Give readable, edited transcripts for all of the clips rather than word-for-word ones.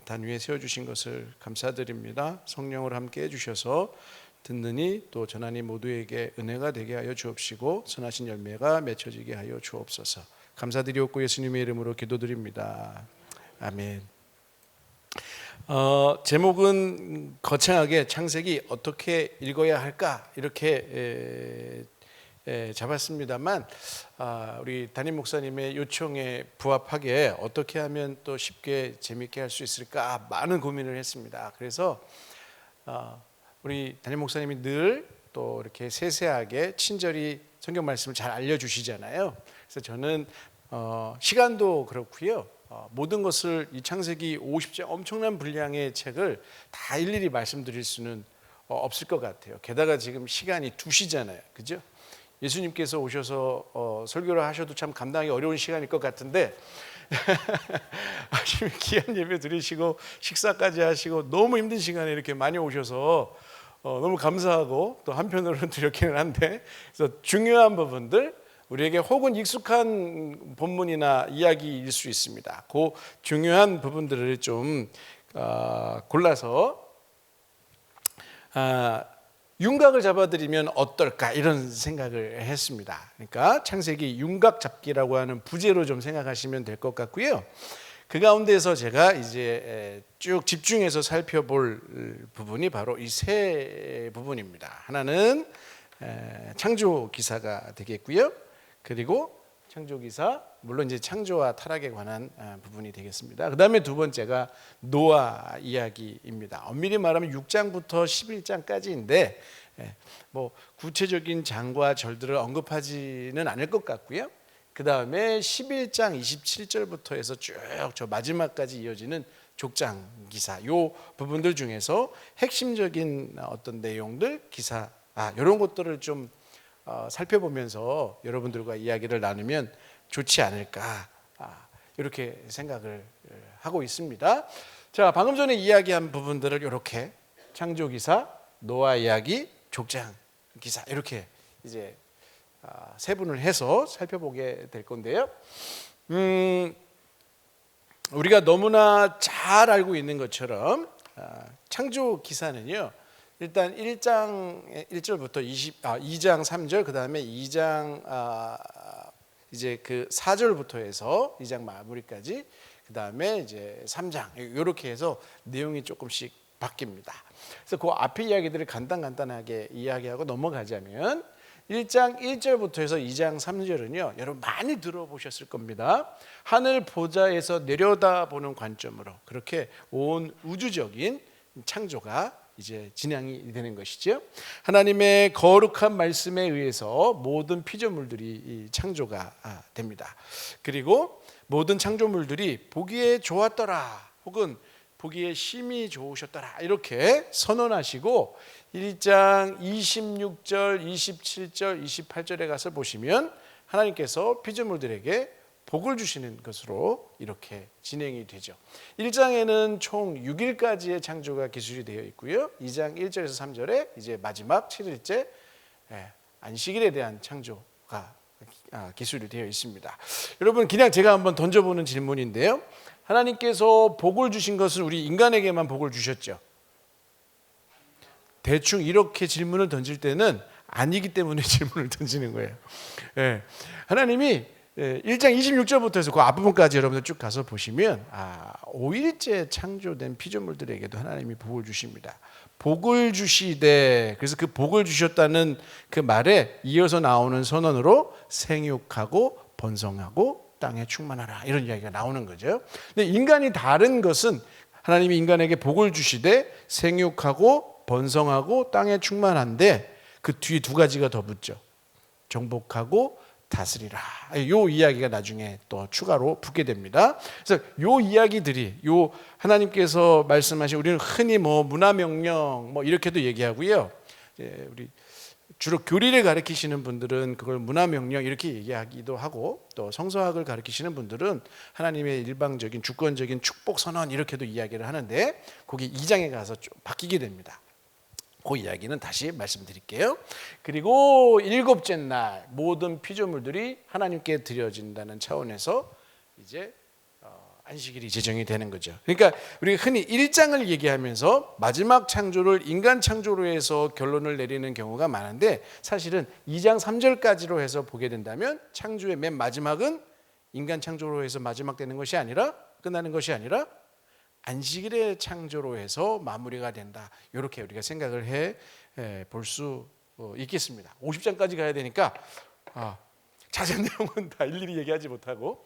단 위에 세워주신 것을 감사드립니다. 성령을 함께 해주셔서 듣는 이 또 전하니 모두에게 은혜가 되게 하여 주옵시고 선하신 열매가 맺혀지게 하여 주옵소서. 감사드리옵고 예수님의 이름으로 기도드립니다. 아멘. 제목은 거창하게 창세기 어떻게 읽어야 할까 이렇게 잡았습니다만 우리 담임 목사님의 요청에 부합하게 어떻게 하면 또 쉽게 재밌게 할 수 있을까 많은 고민을 했습니다. 그래서 우리 담임 목사님이 늘 또 이렇게 세세하게 친절히 성경 말씀을 잘 알려주시잖아요. 그래서 저는 시간도 그렇고요. 모든 것을 이 창세기 50장 엄청난 분량의 책을 다 일일이 말씀드릴 수는 없을 것 같아요. 게다가 지금 시간이 2시잖아요. 그죠? 예수님께서 오셔서 설교를 하셔도 참 감당하기 어려운 시간일 것 같은데 아침에 귀한 예배 드리시고 식사까지 하시고 너무 힘든 시간에 이렇게 많이 오셔서 너무 감사하고 또 한편으로는 두렵기는 한데 그래서 중요한 부분들 우리에게 혹은 익숙한 본문이나 이야기일 수 있습니다. 그 중요한 부분들을 좀 골라서 윤곽을 잡아드리면 어떨까 이런 생각을 했습니다. 그러니까 창세기 윤곽 잡기라고 하는 부제로 좀 생각하시면 될 것 같고요. 그 가운데서 제가 이제 쭉 집중해서 살펴볼 부분이 바로 이 세 부분입니다. 하나는 창조 기사가 되겠고요. 그리고 창조 기사, 물론 이제 창조와 타락에 관한 부분이 되겠습니다. 그 다음에 두 번째가 노아 이야기입니다. 엄밀히 말하면 6장부터 11장까지인데 뭐 구체적인 장과 절들을 언급하지는 않을 것 같고요. 그 다음에 11장 27절부터 해서 쭉 저 마지막까지 이어지는 족장 기사 요 부분들 중에서 핵심적인 어떤 내용들 기사 이런 것들을 좀 살펴보면서 여러분들과 이야기를 나누면 좋지 않을까 이렇게 생각을 하고 있습니다. 자, 방금 전에 이야기한 부분들을 이렇게 창조기사, 노아 이야기, 족장 기사 이렇게 이제 세분을 해서 살펴보게 될 건데요. 우리가 너무나 잘 알고 있는 것처럼 창조 기사는요. 일단 1장 1절부터 2장 3절 그 다음에 2장 이제 그 4절부터 해서 2장 마무리까지 그 다음에 이제 3장 이렇게 해서 내용이 조금씩 바뀝니다. 그래서 그 앞에 이야기들을 간단하게 이야기하고 넘어가자면 1장 1절부터 해서 2장 3절은요. 여러분 많이 들어보셨을 겁니다. 하늘 보좌에서 내려다보는 관점으로 그렇게 온 우주적인 창조가 이제 진행이 되는 것이죠. 하나님의 거룩한 말씀에 의해서 모든 피조물들이 창조가 됩니다. 그리고 모든 창조물들이 보기에 좋았더라 혹은 보기에 심히 좋으셨더라 이렇게 선언하시고 1장 26절, 27절, 28절에 가서 보시면 하나님께서 피조물들에게 복을 주시는 것으로 이렇게 진행이 되죠. 1장에는 총 6일까지의 창조가 기술이 되어 있고요. 2장 1절에서 3절에 이제 마지막 7일째 안식일에 대한 창조가 기술이 되어 있습니다. 여러분 그냥 제가 한번 던져보는 질문인데요. 하나님께서 복을 주신 것은 우리 인간에게만 복을 주셨죠. 대충 이렇게 질문을 던질 때는 아니기 때문에 질문을 던지는 거예요. 하나님이 1장 26절부터 해서 그 앞부분까지 여러분들 쭉 가서 보시면 5일째 창조된 피조물들에게도 하나님이 복을 주십니다. 복을 주시되 그래서 그 복을 주셨다는 그 말에 이어서 나오는 선언으로 생육하고 번성하고 땅에 충만하라 이런 이야기가 나오는 거죠. 근데 인간이 다른 것은 하나님이 인간에게 복을 주시되 생육하고 번성하고 땅에 충만한데 그 뒤에 두 가지가 더 붙죠. 정복하고 다스리라. 요 이야기가 나중에 또 추가로 붙게 됩니다. 그래서 요 이야기들이 요 하나님께서 말씀하신 우리는 흔히 뭐 문화명령 뭐 이렇게도 얘기하고요. 우리 주로 교리를 가르치시는 분들은 그걸 문화명령 이렇게 얘기하기도 하고 또 성서학을 가르치시는 분들은 하나님의 일방적인 주권적인 축복선언 이렇게도 이야기를 하는데 거기 2장에 가서 좀 바뀌게 됩니다. 그 이야기는 다시 말씀드릴게요. 그리고 7째 날 모든 피조물들이 하나님께 드려진다는 차원에서 이제 안식일이 제정이 되는 거죠. 그러니까 우리가 흔히 1장을 얘기하면서 마지막 창조를 인간 창조로 해서 결론을 내리는 경우가 많은데, 사실은 2장 3절까지로 해서 보게 된다면 창조의 맨 마지막은 인간 창조로 해서 마지막 되는 것이 아니라, 끝나는 것이 아니라 안식일의 창조로 해서 마무리가 된다. 이렇게 우리가 생각을 해 볼 수 있겠습니다. 50장까지 가야 되니까 자세한 내용은 다 일일이 얘기하지 못하고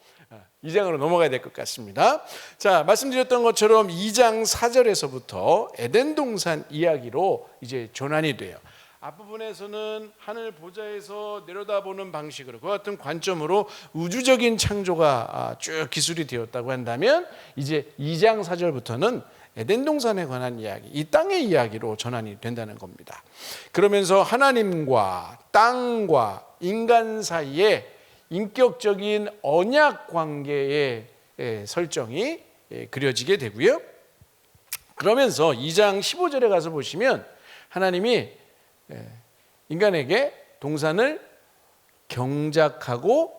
2장으로 넘어가야 될 것 같습니다. 자, 말씀드렸던 것처럼 2장 4절에서부터 에덴 동산 이야기로 이제 전환이 돼요. 앞부분에서는 하늘 보좌에서 내려다보는 방식으로, 그와 같은 관점으로 우주적인 창조가 쭉 기술이 되었다고 한다면, 이제 2장 4절부터는 에덴 동산에 관한 이야기, 이 땅의 이야기로 전환이 된다는 겁니다. 그러면서 하나님과 땅과 인간 사이에 인격적인 언약 관계의 설정이 그려지게 되고요. 그러면서 2장 15절에 가서 보시면 하나님이 인간에게 동산을 경작하고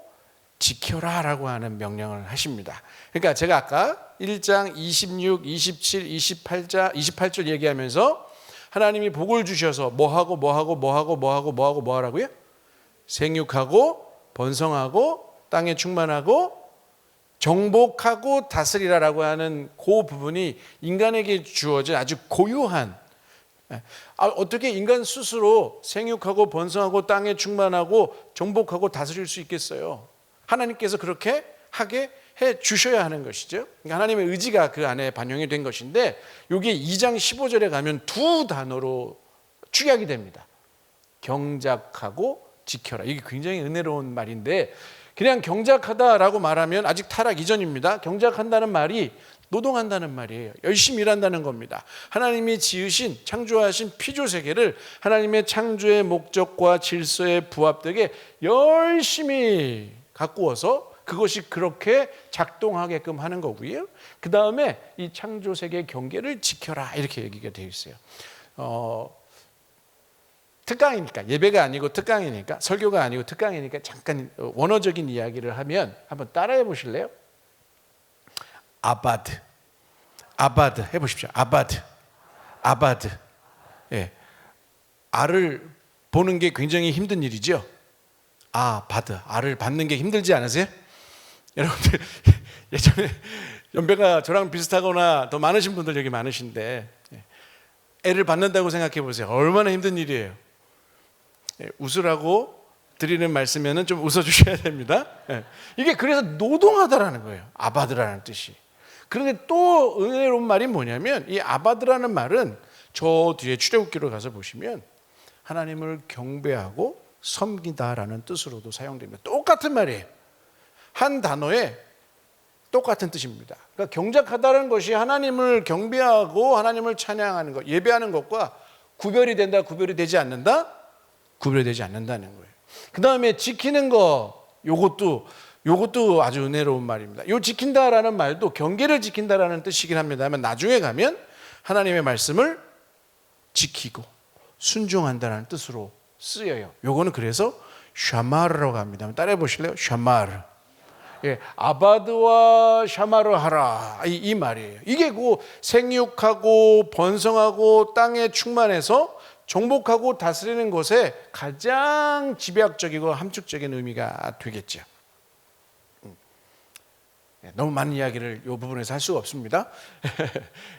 지켜라 라고 하는 명령을 하십니다. 그러니까 제가 아까 1장 26, 27, 28절 얘기하면서 하나님이 복을 주셔서 뭐 하라고요? 생육하고 번성하고 땅에 충만하고 정복하고 다스리라라고 하는 그 부분이 인간에게 주어진 아주 고유한, 어떻게 인간 스스로 생육하고 번성하고 땅에 충만하고 정복하고 다스릴 수 있겠어요? 하나님께서 그렇게 하게 해 주셔야 하는 것이죠. 그러니까 하나님의 의지가 그 안에 반영이 된 것인데, 여기 2장 15절에 가면 두 단어로 축약이 됩니다. 경작하고 지켜라. 이게 굉장히 은혜로운 말인데, 그냥 경작하다라고 말하면 아직 타락 이전입니다. 경작한다는 말이 노동한다는 말이에요. 열심히 일한다는 겁니다. 하나님이 지으신, 창조하신 피조 세계를 하나님의 창조의 목적과 질서에 부합되게 열심히 가꾸어서 그것이 그렇게 작동하게끔 하는 거고요. 그 다음에 이 창조 세계의 경계를 지켜라, 이렇게 얘기가 되어 있어요. 특강이니까, 예배가 아니고 특강이니까, 설교가 아니고 특강이니까 잠깐 원어적인 이야기를 하면 한번 따라해 보실래요? 아바드 해보십시오. 아바드. 예, 알을 보는 게 굉장히 힘든 일이죠. 알을 받는 게 힘들지 않으세요? 여러분들 예전에 연배가 저랑 비슷하거나 더 많으신 분들 여기 많으신데, 애를 받는다고 생각해 보세요. 얼마나 힘든 일이에요. 웃으라고 드리는 말씀에는 좀 웃어주셔야 됩니다. 이게 그래서 노동하다라는 거예요. 아바드라는 뜻이. 그런데 또 은혜로운 말이 뭐냐면, 이 아바드라는 말은 저 뒤에 출애굽기로 가서 보시면 하나님을 경배하고 섬기다라는 뜻으로도 사용됩니다. 똑같은 말이에요. 한 단어에 똑같은 뜻입니다. 그러니까 경작하다는 것이 하나님을 경배하고 하나님을 찬양하는 것, 예배하는 것과 구별이 된다, 구별이 되지 않는다? 구별이 되지 않는다는 거예요. 그 다음에 지키는 것, 요것도 아주 은혜로운 말입니다. 요 지킨다라는 말도 경계를 지킨다라는 뜻이긴 합니다만, 나중에 가면 하나님의 말씀을 지키고 순종한다는 뜻으로 쓰여요. 요거는 그래서 샤마르라고 합니다. 따라해 보실래요? 샤마르. 예, 아바드와 샤마르 하라, 이 말이에요. 이게 그 생육하고 번성하고 땅에 충만해서 정복하고 다스리는 것에 가장 집약적이고 함축적인 의미가 되겠죠. 너무 많은 이야기를 이 부분에서 할 수가 없습니다.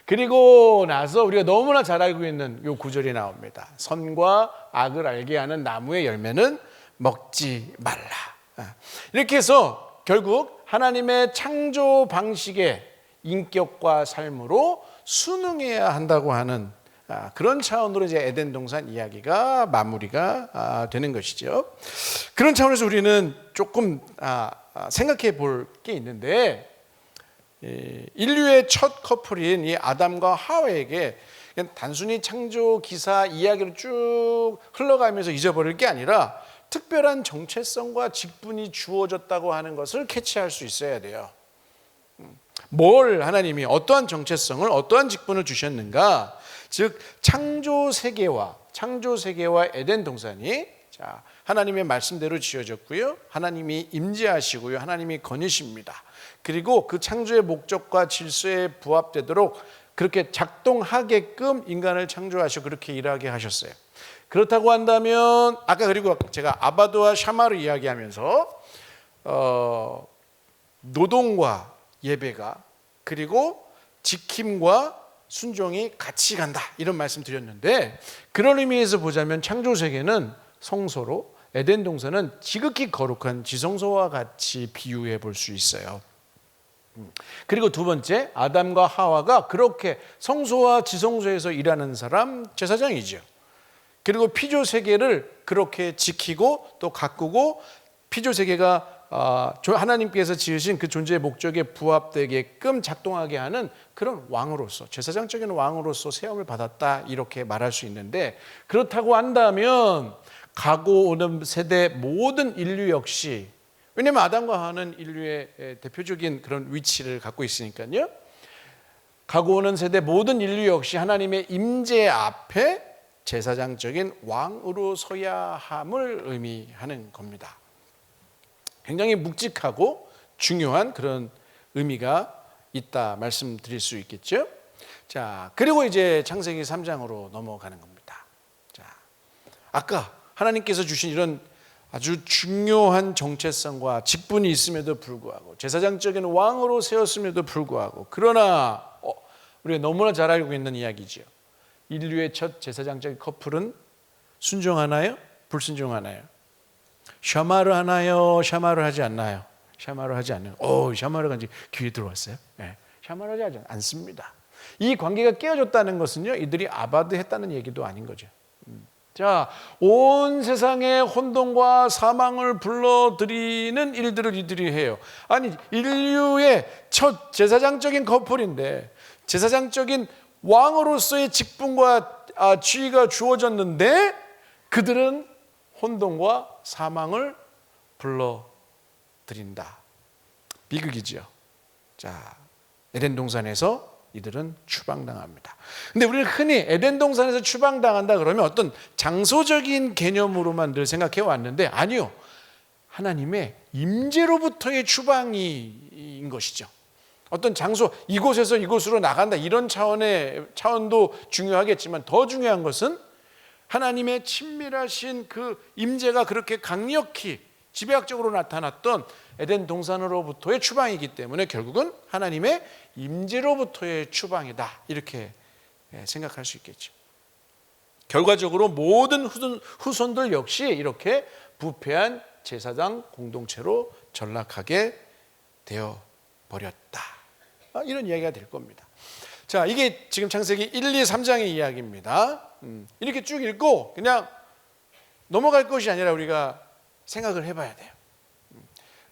그리고 나서 우리가 너무나 잘 알고 있는 이 구절이 나옵니다. 선과 악을 알게 하는 나무의 열매는 먹지 말라. 이렇게 해서 결국 하나님의 창조 방식의 인격과 삶으로 순응해야 한다고 하는 그런 차원으로 이제 에덴 동산 이야기가 마무리가 되는 것이죠. 그런 차원에서 우리는 조금 생각해 볼 게 있는데, 인류의 첫 커플인 이 아담과 하와에게 그냥 단순히 창조 기사 이야기로 쭉 흘러가면서 잊어버릴 게 아니라 특별한 정체성과 직분이 주어졌다고 하는 것을 캐치할 수 있어야 돼요. 뭘 하나님이 어떠한 정체성을, 어떠한 직분을 주셨는가? 즉 창조 세계와 에덴 동산이 하나님의 말씀대로 지어졌고요. 하나님이 임재하시고요. 하나님이 거니십니다. 그리고 그 창조의 목적과 질서에 부합되도록 그렇게 작동하게끔 인간을 창조하시고 그렇게 일하게 하셨어요. 그렇다고 한다면 아까 그리고 제가 아바드와 샤마를 이야기하면서 노동과 예배가 그리고 지킴과 순종이 같이 간다 이런 말씀 드렸는데, 그런 의미에서 보자면 창조세계는 성소로, 에덴 동산은 지극히 거룩한 지성소와 같이 비유해 볼 수 있어요. 그리고 두 번째, 아담과 하와가 그렇게 성소와 지성소에서 일하는 사람, 제사장이죠. 그리고 피조세계를 그렇게 지키고 또 가꾸고 피조세계가 하나님께서 지으신 그 존재의 목적에 부합되게끔 작동하게 하는 그런 왕으로서, 제사장적인 왕으로서 세움을 받았다 이렇게 말할 수 있는데, 그렇다고 한다면 가고 오는 세대 모든 인류 역시, 왜냐하면 아담과 하와는 인류의 대표적인 그런 위치를 갖고 있으니까요. 가고 오는 세대 모든 인류 역시 하나님의 임재 앞에 제사장적인 왕으로 서야 함을 의미하는 겁니다. 굉장히 묵직하고 중요한 그런 의미가 있다 말씀드릴 수 있겠죠. 자, 그리고 이제 창세기 3장으로 넘어가는 겁니다. 자, 아까 하나님께서 주신 이런 아주 중요한 정체성과 직분이 있음에도 불구하고 제사장적인 왕으로 세웠음에도 불구하고, 그러나 우리가 너무나 잘 알고 있는 이야기죠. 인류의 첫 제사장적인 커플은 순종하나요? 불순종하나요? 샤마를 하나요? 샤마를 하지 않나요? 샤마를 하지 않나요? 샤마를 간지 귀에 들어왔어요? 네. 샤마를 하지 않습니다. 이 관계가 깨어졌다는 것은요, 이들이 아바드 했다는 얘기도 아닌 거죠. 자, 온 세상의 혼돈과 사망을 불러들이는 일들을 이들이 해요. 아니, 인류의 첫 제사장적인 커플인데 제사장적인 왕으로서의 직분과 지위가 주어졌는데 그들은 혼돈과 사망을 불러들인다. 비극이죠. 자, 에덴 동산에서 이들은 추방당합니다. 근데 우리는 흔히 에덴 동산에서 추방당한다 그러면 어떤 장소적인 개념으로만 늘 생각해 왔는데, 아니요, 하나님의 임재로부터의 추방인 것이죠. 어떤 장소, 이곳에서 이곳으로 나간다 이런 차원도 중요하겠지만, 더 중요한 것은 하나님의 친밀하신 그 임재가 그렇게 강력히 지배학적으로 나타났던 에덴 동산으로부터의 추방이기 때문에 결국은 하나님의 임재로부터의 추방이다 이렇게 생각할 수 있겠죠. 결과적으로 모든 후손들 역시 이렇게 부패한 제사장 공동체로 전락하게 되어 버렸다, 이런 이야기가 될 겁니다. 자, 이게 지금 창세기 1, 2, 3장의 이야기입니다. 이렇게 쭉 읽고 그냥 넘어갈 것이 아니라 우리가 생각을 해봐야 돼요.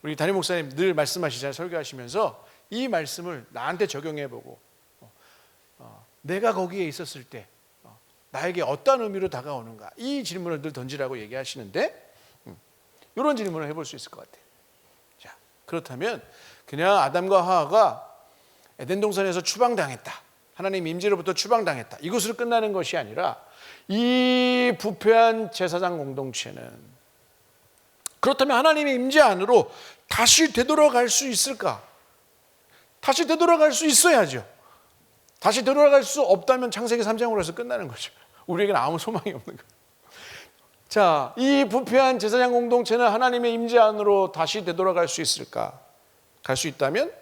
우리 담임 목사님 늘 말씀하시잖아요. 설교하시면서 이 말씀을 나한테 적용해보고 내가 거기에 있었을 때 나에게 어떤 의미로 다가오는가, 이 질문을 늘 던지라고 얘기하시는데 이런 질문을 해볼 수 있을 것 같아요. 자, 그렇다면 그냥 아담과 하와가 에덴 동산에서 추방당했다, 하나님 임재로부터 추방당했다, 이것으로 끝나는 것이 아니라 이 부패한 제사장 공동체는 그렇다면 하나님의 임재 안으로 다시 되돌아갈 수 있을까? 다시 되돌아갈 수 있어야죠. 다시 되돌아갈 수 없다면 창세기 3장으로 해서 끝나는 거죠. 우리에게는 아무 소망이 없는 거예요. 자, 이 부패한 제사장 공동체는 하나님의 임재 안으로 다시 되돌아갈 수 있을까? 갈 수 있다면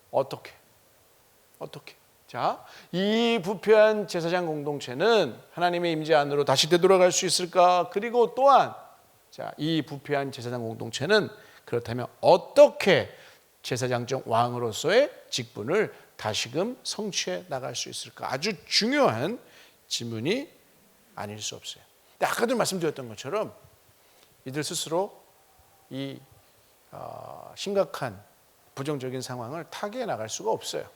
어떻게? 자, 이 부패한 제사장 공동체는 하나님의 임재 안으로 다시 되돌아갈 수 있을까? 그리고 또한 자, 이 부패한 제사장 공동체는 그렇다면 어떻게 제사장적 왕으로서의 직분을 다시금 성취해 나갈 수 있을까? 아주 중요한 질문이 아닐 수 없어요. 근데 아까도 말씀드렸던 것처럼 이들 스스로 이 심각한 부정적인 상황을 타개해 나갈 수가 없어요.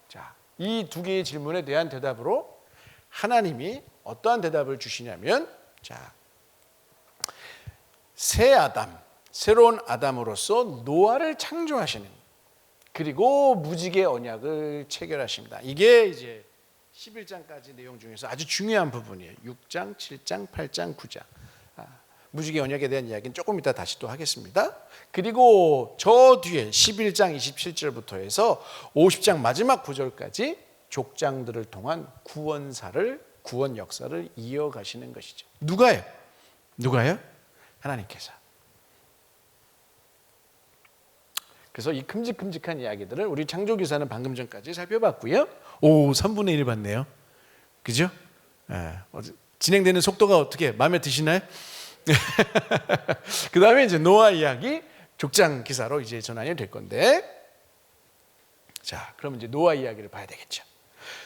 자, 이 두 개의 질문에 대한 대답으로 하나님이 어떠한 대답을 주시냐면, 자, 새 아담, 새로운 아담으로서 노아를 창조하시는, 그리고 무지개 언약을 체결하십니다. 이게 이제 11장까지 내용 중에서 아주 중요한 부분이에요. 6장, 7장, 8장, 9장. 무지개 언약에 대한 이야기는 조금 이따 다시 또 하겠습니다. 그리고 저 뒤에 11장 27절부터 해서 50장 마지막 구절까지 족장들을 통한 구원 역사를 이어가시는 것이죠. 누가요? 하나님께서. 그래서 이 큼직큼직한 이야기들을 우리 창조기사는 방금 전까지 살펴봤고요. 3분의 1 봤네요. 그죠? 진행되는 속도가 어떻게 마음에 드시나요? 그 다음에 이제 노아 이야기 족장 기사로 이제 전환이 될 건데, 자, 그럼 이제 노아 이야기를 봐야 되겠죠.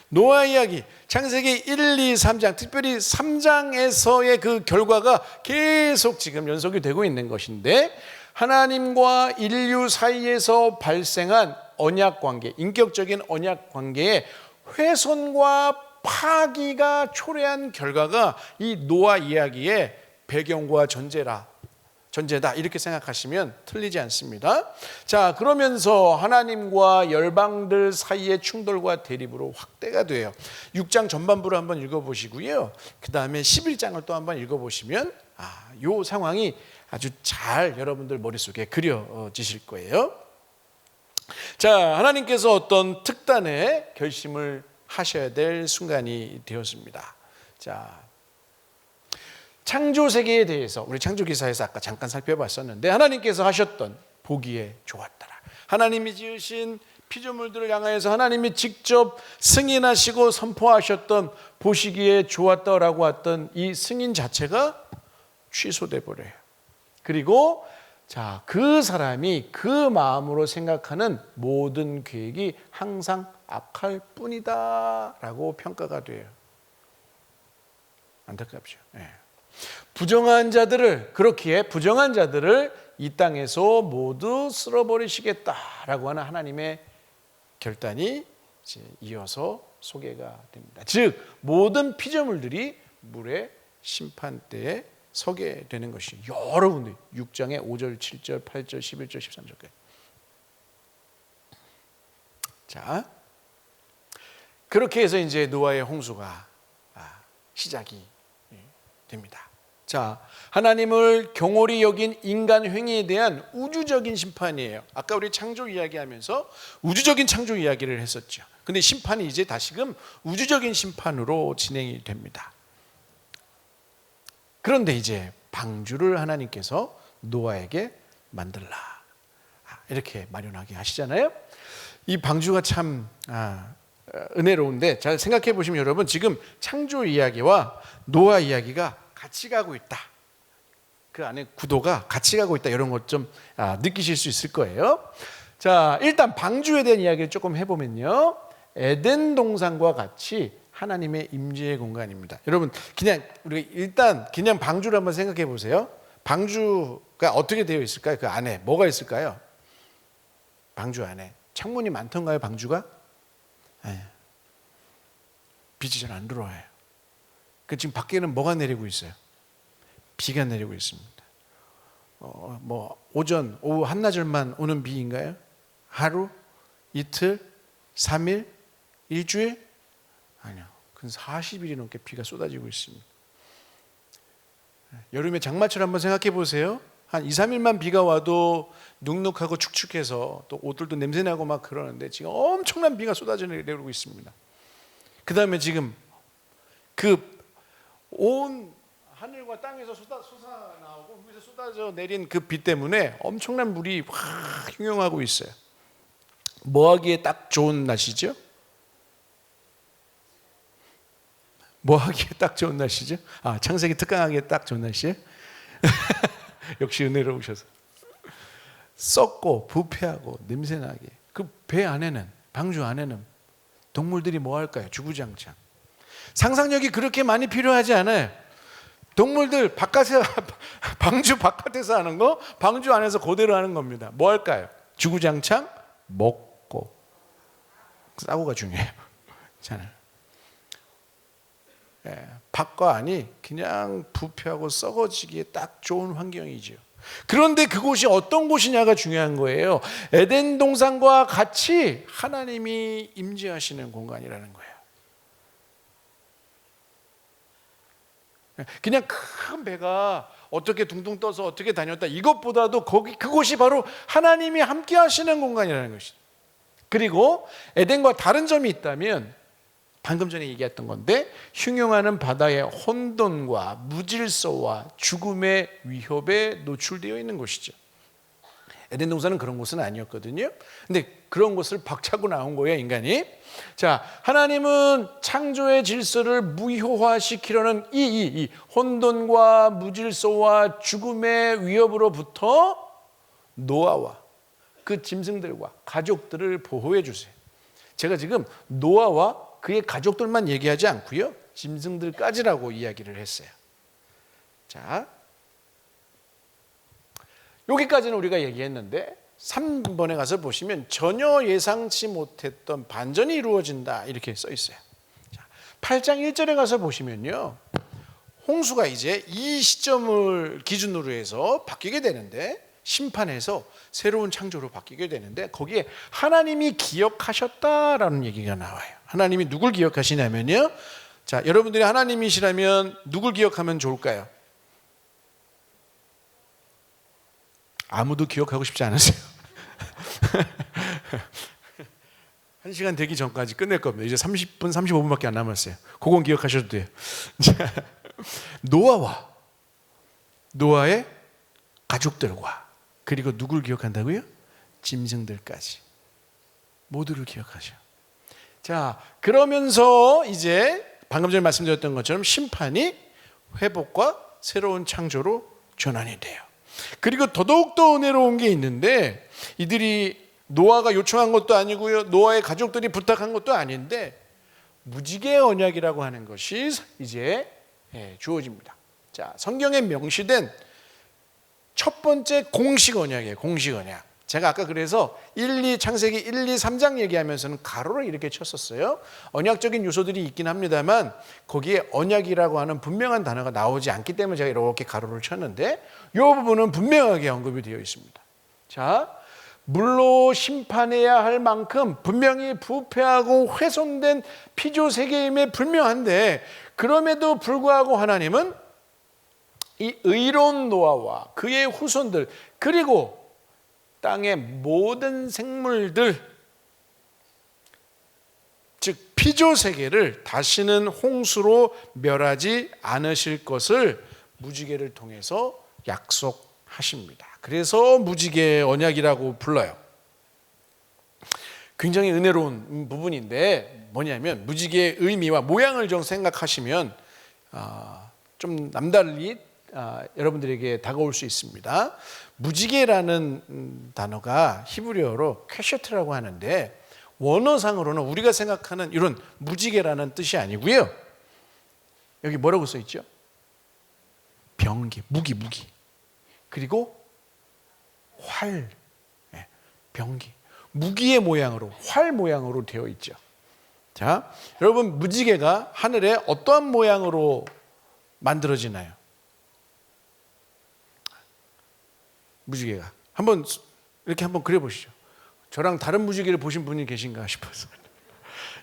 노아 이야기 창세기 1, 2, 3장, 특별히 3장에서의 그 결과가 계속 지금 연속이 되고 있는 것인데, 하나님과 인류 사이에서 발생한 언약 관계, 인격적인 언약 관계의 훼손과 파기가 초래한 결과가 이 노아 이야기의 배경과 전제다 이렇게 생각하시면 틀리지 않습니다. 자, 그러면서 하나님과 열방들 사이의 충돌과 대립으로 확대가 돼요. 6장 전반부를 한번 읽어보시고요. 그 다음에 11장을 또 한번 읽어보시면 이 상황이 아주 잘 여러분들 머릿속에 그려지실 거예요. 자, 하나님께서 어떤 특단의 결심을 하셔야 될 순간이 되었습니다. 자, 창조 세계에 대해서 우리 창조기사에서 아까 잠깐 살펴봤었는데, 하나님께서 하셨던 보기에 좋았더라. 하나님이 지으신 피조물들을 향하여서 하나님이 직접 승인하시고 선포하셨던 보시기에 좋았다라고 했던 이 승인 자체가 취소돼 버려요. 그리고 자, 그 사람이 그 마음으로 생각하는 모든 계획이 항상 악할 뿐이다 라고 평가가 돼요. 안타깝죠. 부정한 자들을, 그렇기에 부정한 자들을 이 땅에서 모두 쓸어버리시겠다라고 하는 하나님의 결단이 이제 이어서 소개가 됩니다. 즉 모든 피조물들이 물의 심판대에 서게 되는 것이 여러 군데 6장에 5절, 7절, 8절, 11절, 13절까지. 자, 그렇게 해서 이제 노아의 홍수가 시작이 됩니다. 자, 하나님을 경홀히 여긴 인간 행위에 대한 우주적인 심판이에요. 아까 우리 창조 이야기하면서 우주적인 창조 이야기를 했었죠. 근데 심판이 이제 다시금 우주적인 심판으로 진행이 됩니다. 그런데 이제 방주를 하나님께서 노아에게 만들라 이렇게 마련하게 하시잖아요. 이 방주가 참 은혜로운데, 잘 생각해 보시면 여러분, 지금 창조 이야기와 노아 이야기가 같이 가고 있다, 그 안에 구도가 같이 가고 있다, 이런 것 좀 느끼실 수 있을 거예요. 자, 일단 방주에 대한 이야기를 조금 해보면요, 에덴 동산과 같이 하나님의 임재의 공간입니다. 여러분, 그냥 우리 일단 그냥 방주를 한번 생각해 보세요. 방주가 어떻게 되어 있을까요? 그 안에 뭐가 있을까요? 방주 안에 창문이 많던가요? 방주가? 빛이 잘 안 들어와요. 그 지금 밖에는 뭐가 내리고 있어요? 비가 내리고 있습니다. 뭐 오전, 오후, 한나절만 오는 비인가요? 하루, 이틀, 3일, 일주일? 아니요. 근 40일이 넘게 비가 쏟아지고 있습니다. 여름에 장마철 한번 생각해 보세요. 한 2, 3일만 비가 와도 눅눅하고 축축해서 또 옷들도 냄새나고 막 그러는데 지금 엄청난 비가 쏟아져 내리고 있습니다. 그 다음에 지금 그 온 하늘과 땅에서 솟아나오고 위에서 쏟아져 내린 그 비 때문에 엄청난 물이 확 흉용하고 있어요. 뭐 하기에 딱 좋은 날씨죠? 뭐 하기에 딱 좋은 날씨죠? 창세기 특강하기에 딱 좋은 날씨예요? 역시 은혜로우셔서. 썩고 부패하고 냄새나게. 그 배 안에는, 방주 안에는 동물들이 뭐 할까요? 주구장창. 상상력이 그렇게 많이 필요하지 않아요. 동물들 바깥에, 방주 바깥에서 하는 거 방주 안에서 그대로 하는 겁니다. 뭐 할까요? 주구장창 먹고 싸고가 중요해요. 잖아요. 밖과 안이 그냥 부패하고 썩어지기에 딱 좋은 환경이죠. 그런데 그곳이 어떤 곳이냐가 중요한 거예요. 에덴 동산과 같이 하나님이 임재하시는 공간이라는 거예요. 그냥 큰 배가 어떻게 둥둥 떠서 어떻게 다녔다, 이것보다도 그곳이 바로 하나님이 함께 하시는 공간이라는 것이죠. 그리고 에덴과 다른 점이 있다면 방금 전에 얘기했던 건데, 흉흉하는 바다의 혼돈과 무질서와 죽음의 위협에 노출되어 있는 곳이죠. 에덴 동산은 그런 곳은 아니었거든요. 근데 그런 곳을 박차고 나온 거예요, 인간이. 자, 하나님은 창조의 질서를 무효화시키려는 이 혼돈과 무질서와 죽음의 위협으로부터 노아와 그 짐승들과 가족들을 보호해 주세요. 제가 지금 노아와 그의 가족들만 얘기하지 않고요, 짐승들까지라고 이야기를 했어요. 자, 여기까지는 우리가 얘기했는데 3번에 가서 보시면 전혀 예상치 못했던 반전이 이루어진다, 이렇게 써 있어요. 자, 8장 1절에 가서 보시면요, 홍수가 이제 이 시점을 기준으로 해서 바뀌게 되는데, 심판해서 새로운 창조로 바뀌게 되는데, 거기에 하나님이 기억하셨다라는 얘기가 나와요. 하나님이 누굴 기억하시냐면요, 자, 여러분들이 하나님이시라면 누굴 기억하면 좋을까요? 아무도 기억하고 싶지 않으세요? 1시간 되기 전까지 끝낼 겁니다. 이제 30분, 35분밖에 안 남았어요. 그건 기억하셔도 돼요. 노아와 노아의 가족들과, 그리고 누굴 기억한다고요? 짐승들까지 모두를 기억하셔. 자, 그러면서 이제 방금 전에 말씀드렸던 것처럼 심판이 회복과 새로운 창조로 전환이 돼요. 그리고 더더욱더 은혜로운 게 있는데, 이들이 노아가 요청한 것도 아니고요, 노아의 가족들이 부탁한 것도 아닌데, 무지개의 언약이라고 하는 것이 이제 주어집니다. 자, 성경에 명시된 첫 번째 공식 언약이에요. 공식 언약. 제가 아까 그래서 창세기 1, 2, 3장 얘기하면서는 가로를 이렇게 쳤었어요. 언약적인 요소들이 있긴 합니다만 거기에 언약이라고 하는 분명한 단어가 나오지 않기 때문에 제가 이렇게 가로를 쳤는데, 이 부분은 분명하게 언급이 되어 있습니다. 자, 물로 심판해야 할 만큼 분명히 부패하고 훼손된 피조 세계임에 분명한데, 그럼에도 불구하고 하나님은 이 의로운 노아와 그의 후손들, 그리고 땅의 모든 생물들, 즉 피조 세계를 다시는 홍수로 멸하지 않으실 것을 무지개를 통해서 약속하십니다. 그래서 무지개 언약이라고 불러요. 굉장히 은혜로운 부분인데, 뭐냐면 무지개의 의미와 모양을 좀 생각하시면 좀 남달리 여러분들에게 다가올 수 있습니다. 무지개라는 단어가 히브리어로 퀘셔트라고 하는데, 원어상으로는 우리가 생각하는 이런 무지개라는 뜻이 아니고요, 여기 뭐라고 써 있죠? 병기, 무기. 그리고 활, 병기, 무기의 모양으로, 활 모양으로 되어 있죠. 자, 여러분, 무지개가 하늘에 어떠한 모양으로 만들어지나요? 무지개가 이렇게 한번 그려보시죠. 저랑 다른 무지개를 보신 분이 계신가 싶어서.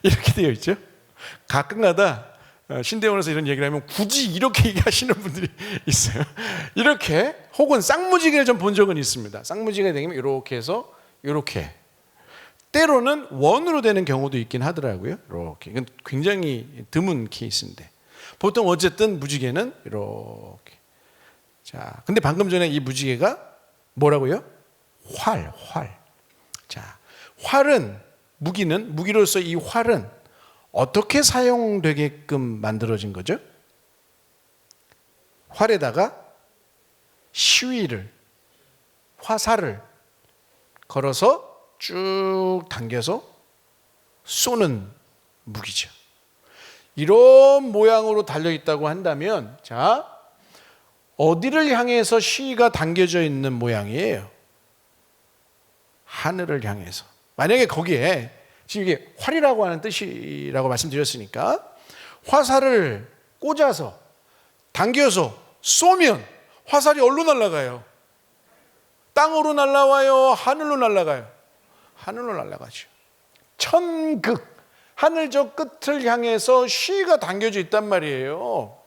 이렇게 되어 있죠. 가끔가다 신대원에서 이런 얘기를 하면 굳이 이렇게 얘기하시는 분들이 있어요. 이렇게, 혹은 쌍무지개를 좀 본 적은 있습니다. 쌍무지개가 되면 이렇게 해서 이렇게, 때로는 원으로 되는 경우도 있긴 하더라고요. 이렇게. 이건 굉장히 드문 케이스인데, 보통 어쨌든 무지개는 이렇게. 자, 근데 방금 전에 이 무지개가 뭐라고요? 활. 자, 무기로서 이 활은 어떻게 사용되게끔 만들어진 거죠? 활에다가 화살을 걸어서 쭉 당겨서 쏘는 무기죠. 이런 모양으로 달려있다고 한다면, 자, 어디를 향해서 시위가 당겨져 있는 모양이에요? 하늘을 향해서. 만약에 거기에 지금 이게 활이라고 하는 뜻이라고 말씀드렸으니까, 화살을 꽂아서 당겨서 쏘면 화살이 어디로 날아가요? 땅으로 날아와요? 하늘로 날아가요? 하늘로 날아가죠. 천극, 하늘 저 끝을 향해서 시위가 당겨져 있단 말이에요.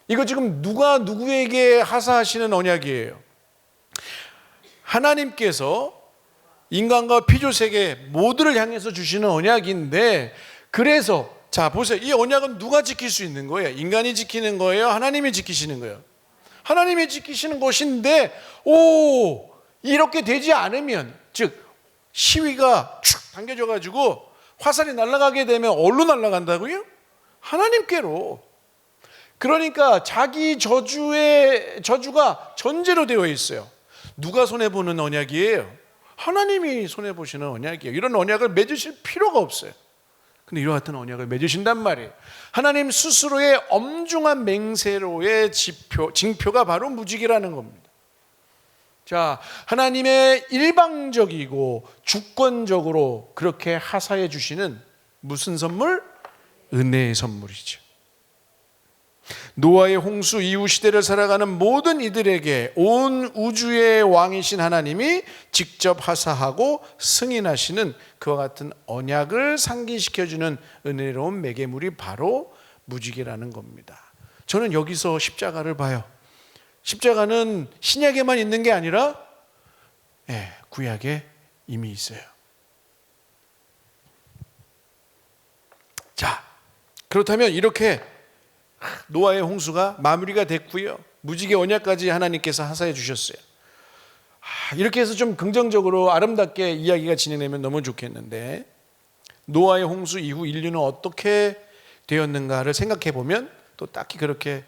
이거 지금 누가 누구에게 하사하시는 언약이에요? 하나님께서 인간과 피조세계 모두를 향해서 주시는 언약인데, 그래서 자 보세요. 이 언약은 누가 지킬 수 있는 거예요? 인간이 지키는 거예요? 하나님이 지키시는 거예요? 하나님이 지키시는 것인데, 이렇게 되지 않으면, 즉 시위가 축 당겨져 가지고 화살이 날아가게 되면 어디로 날아간다고요? 하나님께로. 그러니까 자기 저주가 전제로 되어 있어요. 누가 손해보는 언약이에요? 하나님이 손해보시는 언약이에요. 이런 언약을 맺으실 필요가 없어요. 근데 이와 같은 언약을 맺으신단 말이에요. 하나님 스스로의 엄중한 맹세로의 징표가 바로 무지개라는 겁니다. 자, 하나님의 일방적이고 주권적으로 그렇게 하사해 주시는 무슨 선물? 은혜의 선물이죠. 노아의 홍수 이후 시대를 살아가는 모든 이들에게 온 우주의 왕이신 하나님이 직접 하사하고 승인하시는 그와 같은 언약을 상기시켜주는 은혜로운 매개물이 바로 무지개라는 겁니다. 저는 여기서 십자가를 봐요. 십자가는 신약에만 있는 게 아니라 구약에 이미 있어요. 자, 그렇다면 이렇게 노아의 홍수가 마무리가 됐고요. 무지개 언약까지 하나님께서 하사해 주셨어요. 이렇게 해서 좀 긍정적으로 아름답게 이야기가 진행되면 너무 좋겠는데, 노아의 홍수 이후 인류는 어떻게 되었는가를 생각해 보면 또 딱히 그렇게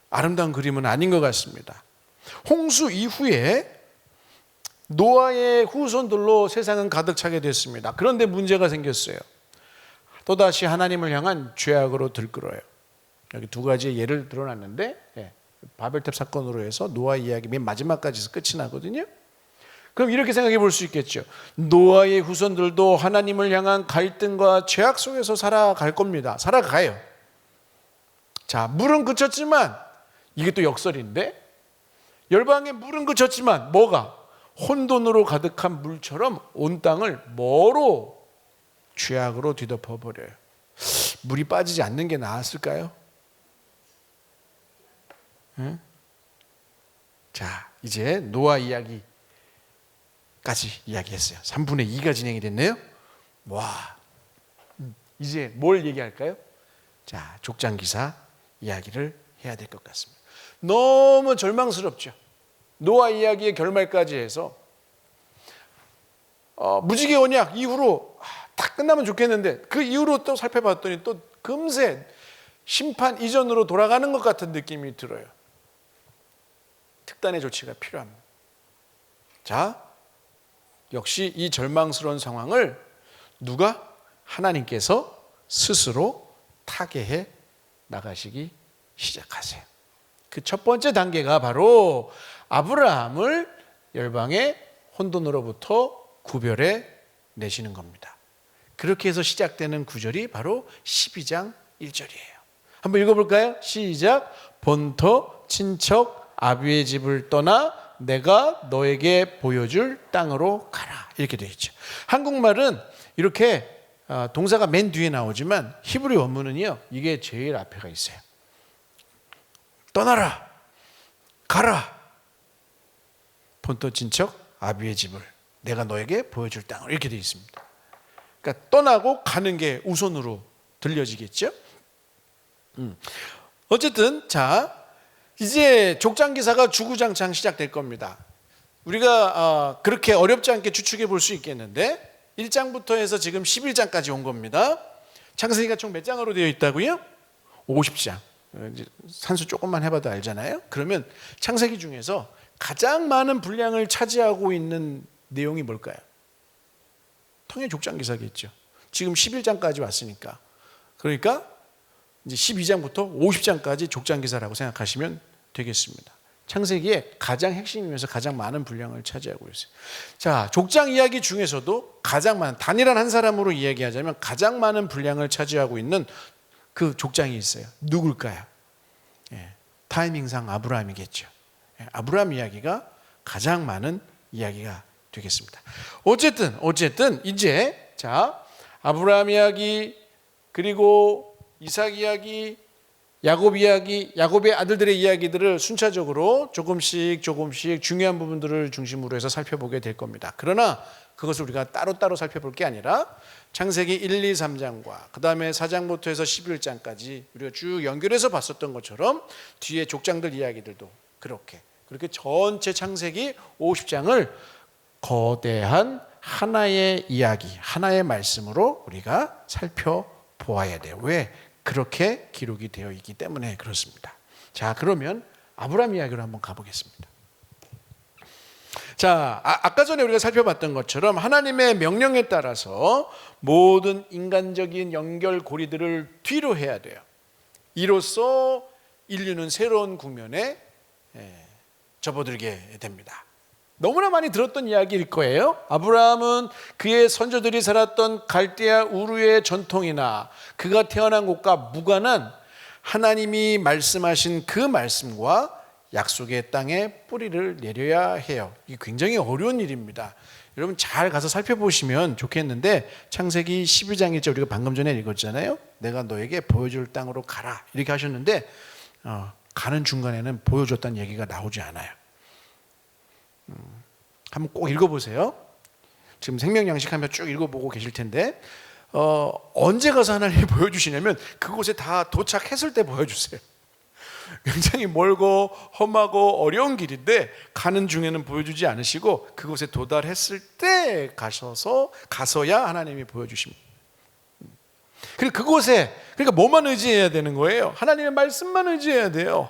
아름다운 그림은 아닌 것 같습니다. 홍수 이후에 노아의 후손들로 세상은 가득 차게 됐습니다. 그런데 문제가 생겼어요. 또다시 하나님을 향한 죄악으로 들끓어요. 여기 두 가지의 예를 들어놨는데, 바벨탑 사건으로 해서 노아 이야기 맨 마지막까지 끝이 나거든요. 그럼 이렇게 생각해 볼 수 있겠죠. 노아의 후손들도 하나님을 향한 갈등과 죄악 속에서 살아갈 겁니다. 살아가요. 자, 물은 그쳤지만, 이게 또 역설인데, 열방의 물은 그쳤지만 뭐가? 혼돈으로 가득한 물처럼 온 땅을 뭐로? 죄악으로 뒤덮어버려요. 물이 빠지지 않는 게 나았을까요? 응? 자, 이제 노아 이야기까지 이야기했어요. 3분의 2가 진행이 됐네요. 와, 이제 뭘 얘기할까요? 자, 족장기사 이야기를 해야 될 것 같습니다. 너무 절망스럽죠. 노아 이야기의 결말까지 해서 무지개 언약 이후로 다 끝나면 좋겠는데, 그 이후로 또 살펴봤더니 또 금세 심판 이전으로 돌아가는 것 같은 느낌이 들어요. 특단의 조치가 필요합니다. 자, 역시 이 절망스러운 상황을 누가? 하나님께서 스스로 타개해 나가시기 시작하세요. 그 첫 번째 단계가 바로 아브라함을 열방의 혼돈으로부터 구별해 내시는 겁니다. 그렇게 해서 시작되는 구절이 바로 12장 1절이에요. 한번 읽어볼까요? 시작. 본토 친척 아비의 집을 떠나 내가 너에게 보여줄 땅으로 가라. 이렇게 되어 있죠. 한국말은 이렇게 동사가 맨 뒤에 나오지만 히브리 원문은요, 이게 제일 앞에가 있어요. 떠나라, 가라. 본토 친척 아비의 집을 내가 너에게 보여줄 땅으로, 이렇게 되어 있습니다. 그러니까 떠나고 가는 게 우선으로 들려지겠죠. 어쨌든 자, 이제 족장기사가 주구장창 시작될 겁니다. 우리가 그렇게 어렵지 않게 추측해 볼 수 있겠는데, 1장부터 해서 지금 11장까지 온 겁니다. 창세기가 총 몇 장으로 되어 있다고요? 50장. 산수 조금만 해봐도 알잖아요. 그러면 창세기 중에서 가장 많은 분량을 차지하고 있는 내용이 뭘까요? 통일 족장기사겠죠. 지금 11장까지 왔으니까. 그러니까 이제 12장부터 50장까지 족장기사라고 생각하시면 되겠습니다. 창세기의 가장 핵심이면서 가장 많은 분량을 차지하고 있어요. 자, 족장 이야기 중에서도 가장 많은, 단일한 한 사람으로 이야기하자면 가장 많은 분량을 차지하고 있는 그 족장이 있어요. 누굴까요? 타이밍상 아브라함이겠죠. 아브라함 이야기가 가장 많은 이야기가 되겠습니다. 어쨌든 이제 자, 아브라함 이야기, 그리고 이삭 이야기, 야곱 이야기, 야곱의 아들들의 이야기들을 순차적으로 조금씩 중요한 부분들을 중심으로 해서 살펴보게 될 겁니다. 그러나 그것을 우리가 따로따로 살펴볼 게 아니라 창세기 1, 2, 3장과 그 다음에 4장부터 해서 11장까지 우리가 쭉 연결해서 봤었던 것처럼 뒤에 족장들 이야기들도 그렇게 전체 창세기 50장을 거대한 하나의 이야기, 하나의 말씀으로 우리가 살펴보아야 돼요. 왜? 그렇게 기록이 되어 있기 때문에 그렇습니다. 자, 그러면 아브라함 이야기로 한번 가보겠습니다. 자, 아까 전에 우리가 살펴봤던 것처럼 하나님의 명령에 따라서 모든 인간적인 연결고리들을 뒤로 해야 돼요. 이로써 인류는 새로운 국면에 접어들게 됩니다. 너무나 많이 들었던 이야기일 거예요. 아브라함은 그의 선조들이 살았던 갈대아 우르의 전통이나 그가 태어난 곳과 무관한 하나님이 말씀하신 그 말씀과 약속의 땅에 뿌리를 내려야 해요. 이게 굉장히 어려운 일입니다. 여러분 잘 가서 살펴보시면 좋겠는데 창세기 12장 1절 우리가 방금 전에 읽었잖아요. 내가 너에게 보여줄 땅으로 가라 이렇게 하셨는데 가는 중간에는 보여줬다는 얘기가 나오지 않아요. 한번 꼭 읽어보세요. 지금 생명양식하며 쭉 읽어보고 계실 텐데 언제 가서 하나님이 보여주시냐면 그곳에 다 도착했을 때 보여주세요. 굉장히 멀고 험하고 어려운 길인데 가는 중에는 보여주지 않으시고 그곳에 도달했을 때 가서야 하나님이 보여주십니다. 그리고 그곳에 그러니까 뭐만 의지해야 되는 거예요? 하나님의 말씀만 의지해야 돼요.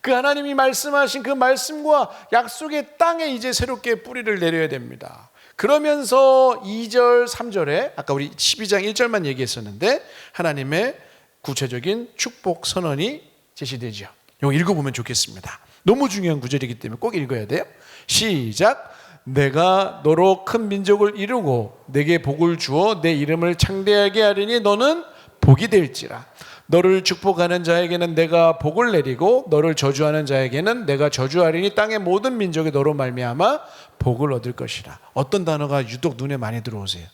그 하나님이 말씀하신 그 말씀과 약속의 땅에 이제 새롭게 뿌리를 내려야 됩니다. 그러면서 2절 3절에 아까 우리 12장 1절만 얘기했었는데 하나님의 구체적인 축복 선언이 제시되죠. 이거 읽어보면 좋겠습니다. 너무 중요한 구절이기 때문에 꼭 읽어야 돼요. 시작. 내가 너로 큰 민족을 이루고 내게 복을 주어 내 이름을 창대하게 하리니 너는 복이 될지라. 너를 축복하는 자에게는 내가 복을 내리고 너를 저주하는 자에게는 내가 저주하리니 땅의 모든 민족이 너로 말미암아 복을 얻을 것이라. 어떤 단어가 유독 눈에 많이 들어오세요?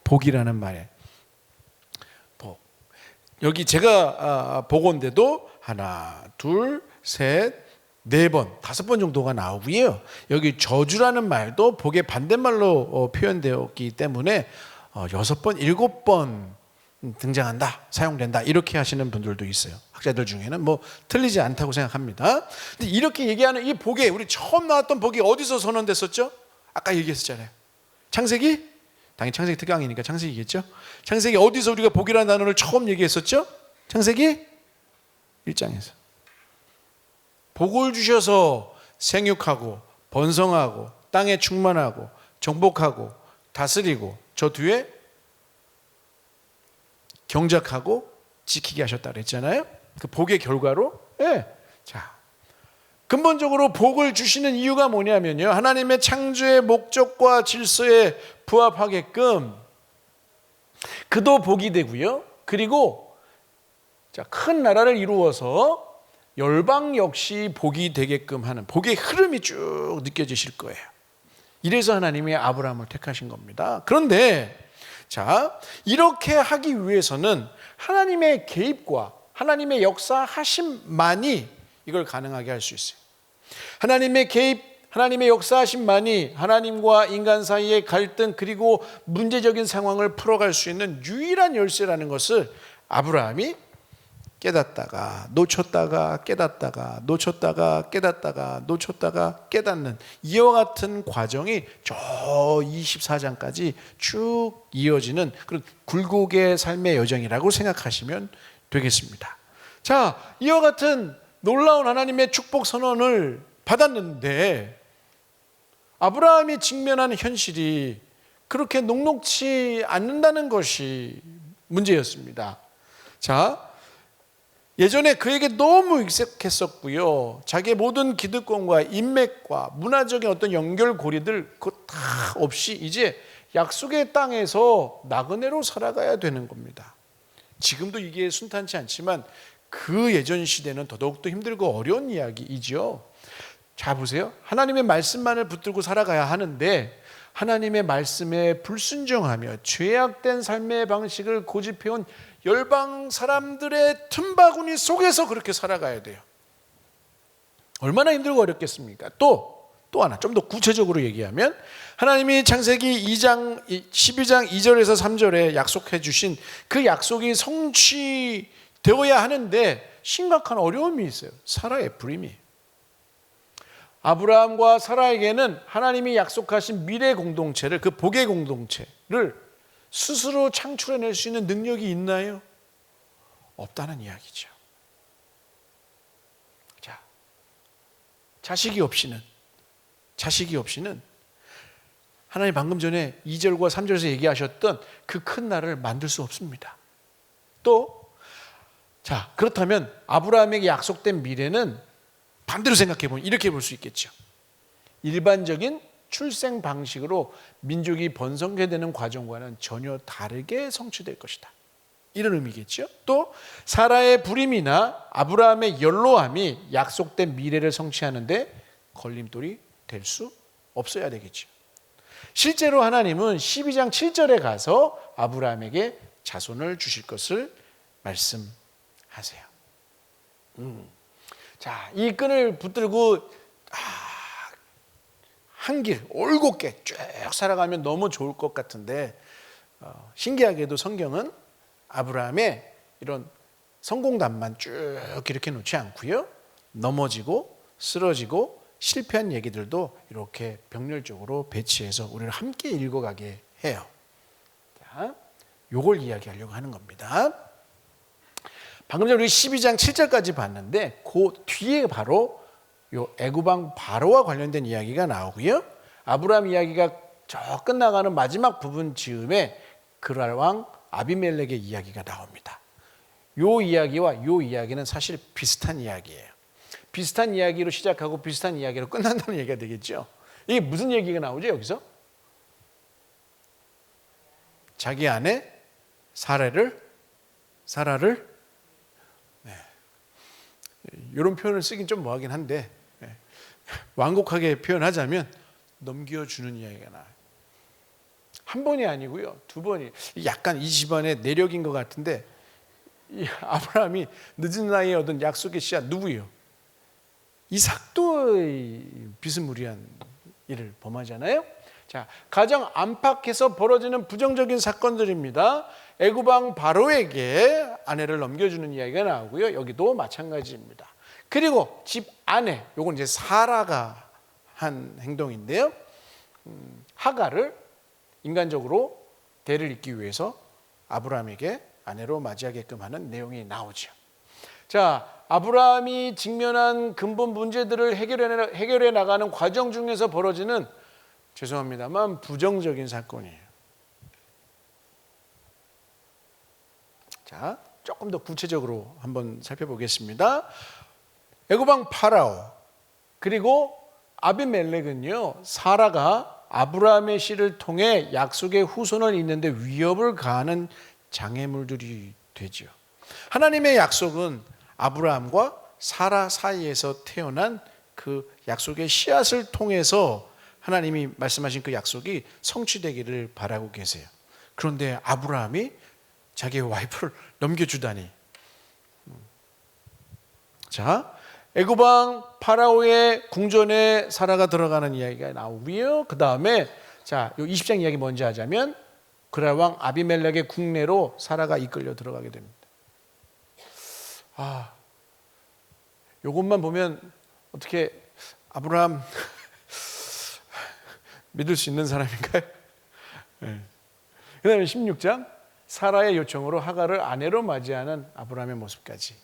복이라는 말에 복. 여기 제가 보건대도 하나, 둘, 셋, 네 번, 5번 정도가 나오고요. 여기 저주라는 말도 복의 반대말로 표현되었기 때문에 6번, 7번 등장한다, 사용된다 이렇게 하시는 분들도 있어요. 학자들 중에는 뭐 틀리지 않다고 생각합니다. 근데 이렇게 얘기하는 이 복에 우리 처음 나왔던 복이 어디서 선언됐었죠? 아까 얘기했었잖아요. 창세기? 당연히 창세기 특강이니까 창세기겠죠? 창세기 어디서 우리가 복이라는 단어를 처음 얘기했었죠? 창세기 1장에서 복을 주셔서 생육하고 번성하고 땅에 충만하고 정복하고 다스리고 저 뒤에 경작하고 지키게 하셨다 그랬잖아요. 그 복의 결과로 자, 근본적으로 복을 주시는 이유가 뭐냐면요, 하나님의 창조의 목적과 질서에 부합하게끔 그도 복이 되고요, 그리고 자, 큰 나라를 이루어서 열방 역시 복이 되게끔 하는 복의 흐름이 쭉 느껴지실 거예요. 이래서 하나님이 아브라함을 택하신 겁니다. 그런데 자, 이렇게 하기 위해서는 하나님의 개입과 하나님의 역사하심만이 이걸 가능하게 할 수 있어요. 하나님의 개입, 하나님의 역사하심만이 하나님과 인간 사이의 갈등 그리고 문제적인 상황을 풀어갈 수 있는 유일한 열쇠라는 것을 아브라함이 깨닫다가 놓쳤다가 깨닫다가 놓쳤다가 깨닫다가 놓쳤다가 깨닫는 이와 같은 과정이 저 24장까지 쭉 이어지는 그런 굴곡의 삶의 여정이라고 생각하시면 되겠습니다. 자, 이와 같은 놀라운 하나님의 축복 선언을 받았는데 아브라함이 직면하는 현실이 그렇게 녹록치 않는다는 것이 문제였습니다. 자, 예전에 그에게 너무 익숙했었고요, 자기의 모든 기득권과 인맥과 문화적인 어떤 연결고리들 그거 다 없이 이제 약속의 땅에서 나그네로 살아가야 되는 겁니다. 지금도 이게 순탄치 않지만 그 예전 시대는 더더욱더 힘들고 어려운 이야기이죠. 자, 보세요. 하나님의 말씀만을 붙들고 살아가야 하는데 하나님의 말씀에 불순종하며 죄악된 삶의 방식을 고집해온 열방 사람들의 틈바구니 속에서 그렇게 살아가야 돼요. 얼마나 힘들고 어렵겠습니까? 또 하나 좀 더 구체적으로 얘기하면 하나님이 창세기 2장 12장 2절에서 3절에 약속해 주신 그 약속이 성취되어야 하는데 심각한 어려움이 있어요. 사라의 불임이에요. 아브라함과 사라에게는 하나님이 약속하신 미래 공동체를, 그 복의 공동체를 스스로 창출해낼 수 있는 능력이 있나요? 없다는 이야기죠. 자, 자식이 없이는 하나님 방금 전에 2절과 3절에서 얘기하셨던 그 큰 나라를 만들 수 없습니다. 그렇다면 아브라함에게 약속된 미래는 반대로 생각해 보면 이렇게 볼 수 있겠죠. 일반적인 출생 방식으로 민족이 번성되는 과정과는 전혀 다르게 성취될 것이다. 이런 의미겠죠. 또 사라의 불임이나 아브라함의 연로함이 약속된 미래를 성취하는데 걸림돌이 될 수 없어야 되겠죠. 실제로 하나님은 12장 7절에 가서 아브라함에게 자손을 주실 것을 말씀하세요. 자, 이 끈을 붙들고 한 길 올곧게 쭉 살아가면 너무 좋을 것 같은데 신기하게도 성경은 아브라함의 이런 성공담만 쭉 이렇게 놓지 않고요. 넘어지고 쓰러지고 실패한 얘기들도 이렇게 병렬적으로 배치해서 우리를 함께 읽어가게 해요. 자, 요걸 이야기하려고 하는 겁니다. 방금 전에 우리 12장 7절까지 봤는데 그 뒤에 바로 요 애굽왕 바로와 관련된 이야기가 나오고요. 아브라함 이야기가 저 끝나가는 마지막 부분 즈음에 그랄 왕 아비멜렉의 이야기가 나옵니다. 요 이야기와 요 이야기는 사실 비슷한 이야기예요. 비슷한 이야기로 시작하고 비슷한 이야기로 끝난다는 얘기가 되겠죠. 이게 무슨 얘기가 나오죠 여기서? 자기 아내 사라를 이런 표현을 쓰긴 좀 뭐하긴 한데 완곡하게 표현하자면 넘겨주는 이야기가 나와요. 한 번이 아니고요, 두 번이. 약간 이 집안의 내력인 것 같은데 이 아브라함이 늦은 나이에 얻은 약속의 씨앗 누구예요? 이삭도 비스무리한 일을 범하잖아요. 자, 가정 안팎에서 벌어지는 부정적인 사건들입니다. 애굽왕 바로에게 아내를 넘겨주는 이야기가 나오고요. 여기도 마찬가지입니다. 그리고 집 안에, 요건 이제 사라가 한 행동인데요. 하갈을 인간적으로 대를 잇기 위해서 아브라함에게 아내로 맞이하게끔 하는 내용이 나오죠. 자, 아브라함이 직면한 근본 문제들을 해결해 나가는 과정 중에서 벌어지는, 죄송합니다만, 부정적인 사건이에요. 자, 조금 더 구체적으로 한번 살펴보겠습니다. 애굽왕 파라오 그리고 아비멜렉은요, 사라가 아브라함의 씨를 통해 약속의 후손을 잇는데 위협을 가하는 장애물들이 되죠. 하나님의 약속은 아브라함과 사라 사이에서 태어난 그 약속의 씨앗을 통해서 하나님이 말씀하신 그 약속이 성취되기를 바라고 계세요. 그런데 아브라함이 자기의 와이프를 넘겨주다니. 자, 애굽왕 파라오의 궁전에 사라가 들어가는 이야기가 나오고요. 그 다음에 자, 20장 이야기 먼저 하자면 그랄 왕 아비멜렉의 국내로 사라가 이끌려 들어가게 됩니다. 요것만 보면 어떻게 아브라함 믿을 수 있는 사람인가요? 네. 그 다음에 16장 사라의 요청으로 하갈을 아내로 맞이하는 아브라함의 모습까지.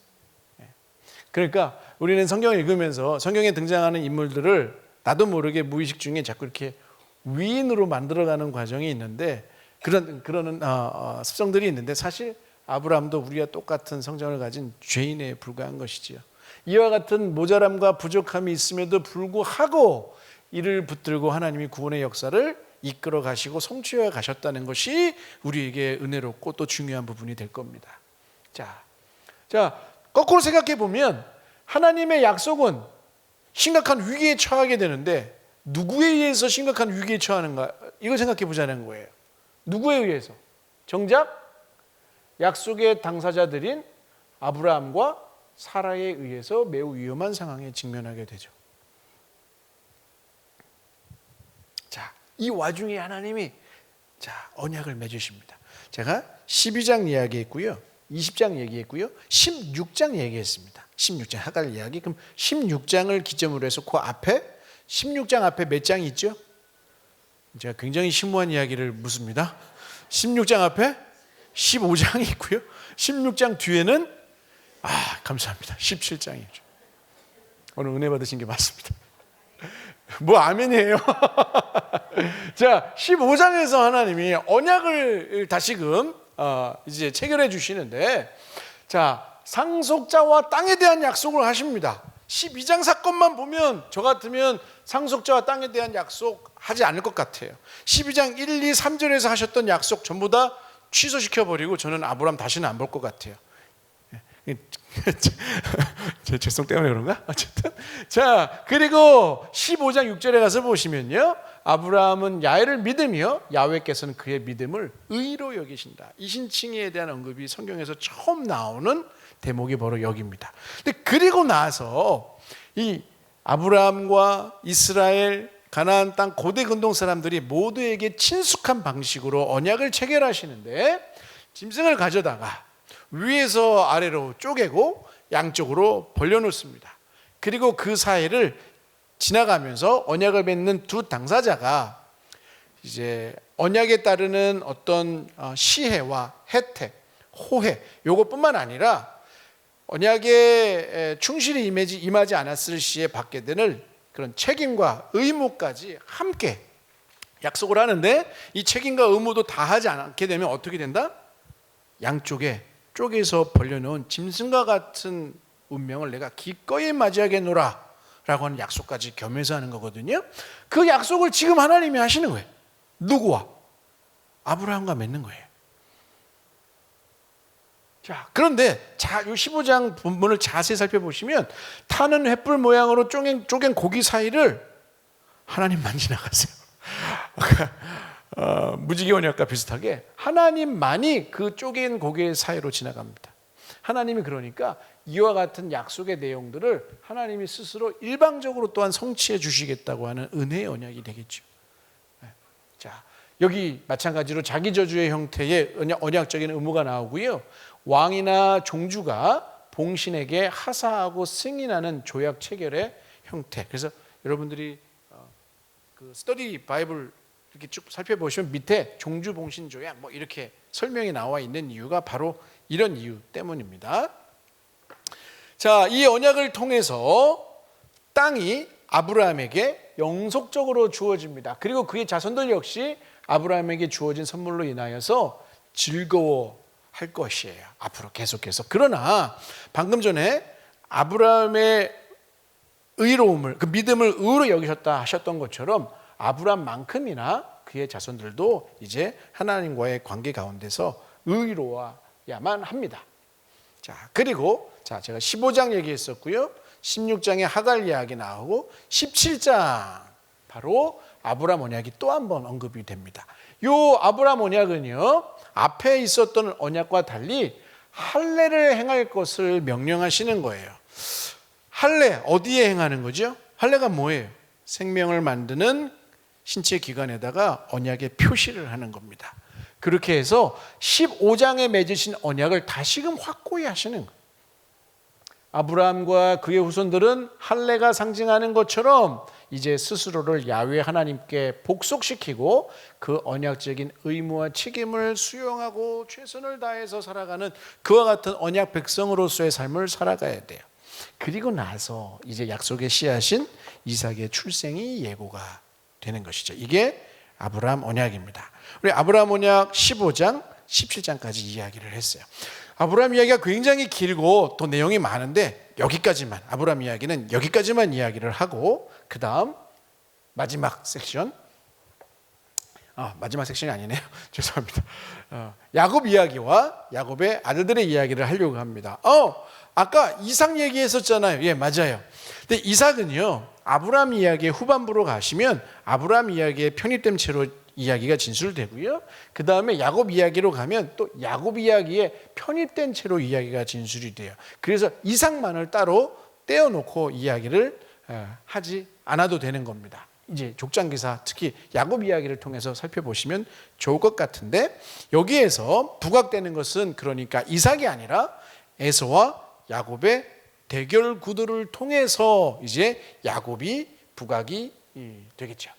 그러니까 우리는 성경을 읽으면서 성경에 등장하는 인물들을 나도 모르게 무의식 중에 자꾸 이렇게 위인으로 만들어가는 과정이 있는데 그런 습성들이 있는데 사실 아브라함도 우리와 똑같은 성정을 가진 죄인에 불과한 것이지요. 이와 같은 모자람과 부족함이 있음에도 불구하고 이를 붙들고 하나님이 구원의 역사를 이끌어 가시고 성취해 가셨다는 것이 우리에게 은혜롭고 또 중요한 부분이 될 겁니다. 자, 거꾸로 생각해 보면 하나님의 약속은 심각한 위기에 처하게 되는데 누구에 의해서 심각한 위기에 처하는가 이걸 생각해 보자는 거예요. 누구에 의해서? 정작 약속의 당사자들인 아브라함과 사라에 의해서 매우 위험한 상황에 직면하게 되죠. 자, 이 와중에 하나님이 언약을 맺으십니다. 제가 12장 이야기했고요, 20장 얘기했고요, 16장 얘기했습니다. 16장 하갈 이야기. 그럼 16장을 기점으로 해서 그 앞에 16장 앞에 몇 장이 있죠? 제가 굉장히 심오한 이야기를 묻습니다. 16장 앞에 15장이 있고요, 16장 뒤에는 감사합니다, 17장이죠. 오늘 은혜 받으신 게 맞습니다. 뭐 아멘이에요. 자, 15장에서 하나님이 언약을 다시금 이제 체결해 주시는데, 자, 상속자와 땅에 대한 약속을 하십니다. 12장 사건만 보면 저 같으면 상속자와 땅에 대한 약속 하지 않을 것 같아요. 12장 1, 2, 3절에서 하셨던 약속 전부 다 취소시켜버리고 저는 아브라함 다시는 안 볼 것 같아요. 제 죄송 때문에 그런가? 어쨌든 자, 그리고 15장 6절에 가서 보시면요, 아브라함은 야훼를 믿으며 야훼께서는 그의 믿음을 의로 여기신다. 이신칭의에 대한 언급이 성경에서 처음 나오는 대목이 바로 여기입니다. 근데 그리고 나서 이 아브라함과 이스라엘, 가나안 땅 고대 근동 사람들이 모두에게 친숙한 방식으로 언약을 체결하시는데, 짐승을 가져다가 위에서 아래로 쪼개고 양쪽으로 벌려놓습니다. 그리고 그 사이를 지나가면서 언약을 맺는 두 당사자가 이제 언약에 따르는 어떤 시혜와 혜택, 호혜, 요것뿐만 아니라 언약에 충실히 임하지 않았을 시에 받게 되는 그런 책임과 의무까지 함께 약속을 하는데, 이 책임과 의무도 다 하지 않게 되면 어떻게 된다? 양쪽에 쪼개서 벌려놓은 짐승과 같은 운명을 내가 기꺼이 맞이하겠노라 라고 하는 약속까지 겸해서 하는 거거든요. 그 약속을 지금 하나님이 하시는 거예요. 누구와? 아브라함과 맺는 거예요. 자, 그런데 이 15장 본문을 자세히 살펴보시면 타는 횃불 모양으로 쪼갠 고기 사이를 하나님만 지나가세요. 무지개 언약과 비슷하게 하나님만이 그 쪼갠 고기 사이로 지나갑니다. 하나님이 그러니까 이와 같은 약속의 내용들을 하나님이 스스로 일방적으로 또한 성취해 주시겠다고 하는 은혜의 언약이 되겠죠. 자, 여기 마찬가지로 자기 저주의 형태의 언약적인 의무가 나오고요, 왕이나 종주가 봉신에게 하사하고 승인하는 조약 체결의 형태. 그래서 여러분들이 그 스터디 바이블 이렇게 쭉 살펴보시면 밑에 종주 봉신 조약 뭐 이렇게 설명이 나와 있는 이유가 바로 이런 이유 때문입니다. 자, 이 언약을 통해서 땅이 아브라함에게 영속적으로 주어집니다. 그리고 그의 자손들 역시 아브라함에게 주어진 선물로 인하여서 즐거워할 것이에요, 앞으로 계속해서. 그러나 방금 전에 아브라함의 의로움을, 그 믿음을 의로 여기셨다 하셨던 것처럼 아브라함만큼이나 그의 자손들도 이제 하나님과의 관계 가운데서 의로워야만 합니다. 자, 그리고 제가 15장 얘기했었고요, 16장에 하갈 이야기 나오고 17장 바로 아브라함 언약이 또 한 번 언급이 됩니다. 이 아브라함 언약은요, 앞에 있었던 언약과 달리 할례를 행할 것을 명령하시는 거예요. 할례 어디에 행하는 거죠? 할례가 뭐예요? 생명을 만드는 신체 기관에다가 언약의 표시를 하는 겁니다. 그렇게 해서 15장에 맺으신 언약을 다시금 확고히 하시는 거예요. 아브라함과 그의 후손들은 할례가 상징하는 것처럼 이제 스스로를 야훼 하나님께 복속시키고 그 언약적인 의무와 책임을 수용하고 최선을 다해서 살아가는 그와 같은 언약 백성으로서의 삶을 살아가야 돼요. 그리고 나서 이제 약속의 씨앗인 이삭의 출생이 예고가 되는 것이죠. 이게 아브라함 언약입니다. 우리 아브라함 언약 15장, 17장까지 이야기를 했어요. 아브라함 이야기가 굉장히 길고 또 내용이 많은데 여기까지만, 아브라함 이야기는 여기까지만 이야기를 하고 그 다음 마지막 섹션, 마지막 섹션이 아니네요. 죄송합니다. 야곱 이야기와 야곱의 아들들의 이야기를 하려고 합니다. 아까 이삭 얘기했었잖아요. 예, 맞아요. 근데 이삭은요, 아브라함 이야기의 후반부로 가시면 아브라함 이야기에 편입된 채로 이야기가 진술되고요. 그 다음에 야곱 이야기로 가면 또 야곱 이야기에 편입된 채로 이야기가 진술이 돼요. 그래서 이삭만을 따로 떼어놓고 이야기를 하지 않아도 되는 겁니다. 이제 족장기사 특히 야곱 이야기를 통해서 살펴보시면 좋을 것 같은데, 여기에서 부각되는 것은 그러니까 이삭이 아니라 에서와 야곱의 대결 구도를 통해서 이제 야곱이 부각이 되겠죠.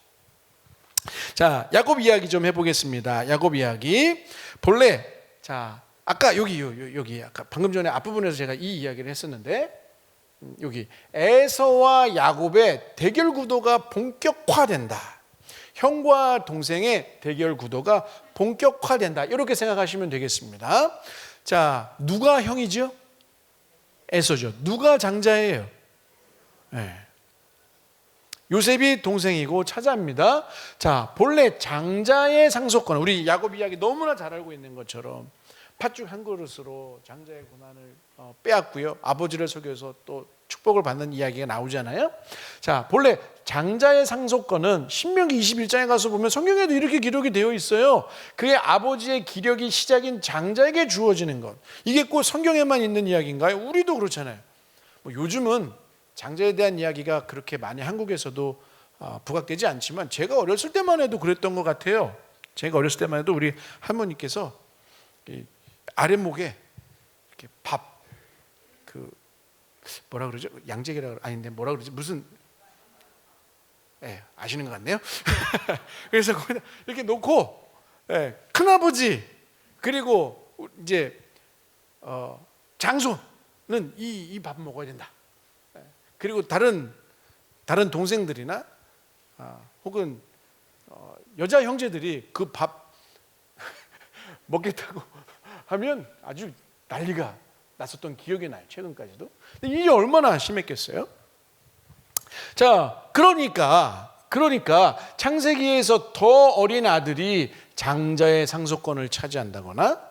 자, 야곱 이야기 좀 해보겠습니다. 야곱 이야기 본래, 자, 아까 여기 아까 방금 전에 앞부분에서 제가 이 이야기를 했었는데, 여기 에서와 야곱의 대결 구도가 본격화된다. 형과 동생의 대결 구도가 본격화된다. 이렇게 생각하시면 되겠습니다. 자, 누가 형이죠? 에서죠. 누가 장자예요? 네. 요셉이 동생이고 차자입니다. 자, 본래 장자의 상속권, 우리 야곱 이야기 너무나 잘 알고 있는 것처럼 팥죽 한 그릇으로 장자의 고난을 빼앗고요, 아버지를 속여서 또 축복을 받는 이야기가 나오잖아요. 자, 본래 장자의 상속권은 신명기 21장에 가서 보면 성경에도 이렇게 기록이 되어 있어요. 그의 아버지의 기력이 시작인 장자에게 주어지는 것. 이게 꼭 성경에만 있는 이야기인가요? 우리도 그렇잖아요. 뭐 요즘은 장자에 대한 이야기가 그렇게 많이 한국에서도 부각되지 않지만, 제가 어렸을 때만 해도 그랬던 것 같아요. 제가 어렸을 때만 해도 우리 할머니께서 아랫목에 이렇게 밥, 뭐라 그러죠? 양재기라 아닌데 뭐라 그러지? 무슨, 아시는 것 같네요. 그래서 거기다 이렇게 놓고, 큰아버지 그리고 이제 장손은 이 밥 먹어야 된다. 그리고 다른 동생들이나 혹은 여자 형제들이 그 밥 먹겠다고 하면 아주 난리가 났었던 기억이 나요. 최근까지도. 근데 이게 얼마나 심했겠어요? 자, 그러니까 창세기에서 더 어린 아들이 장자의 상속권을 차지한다거나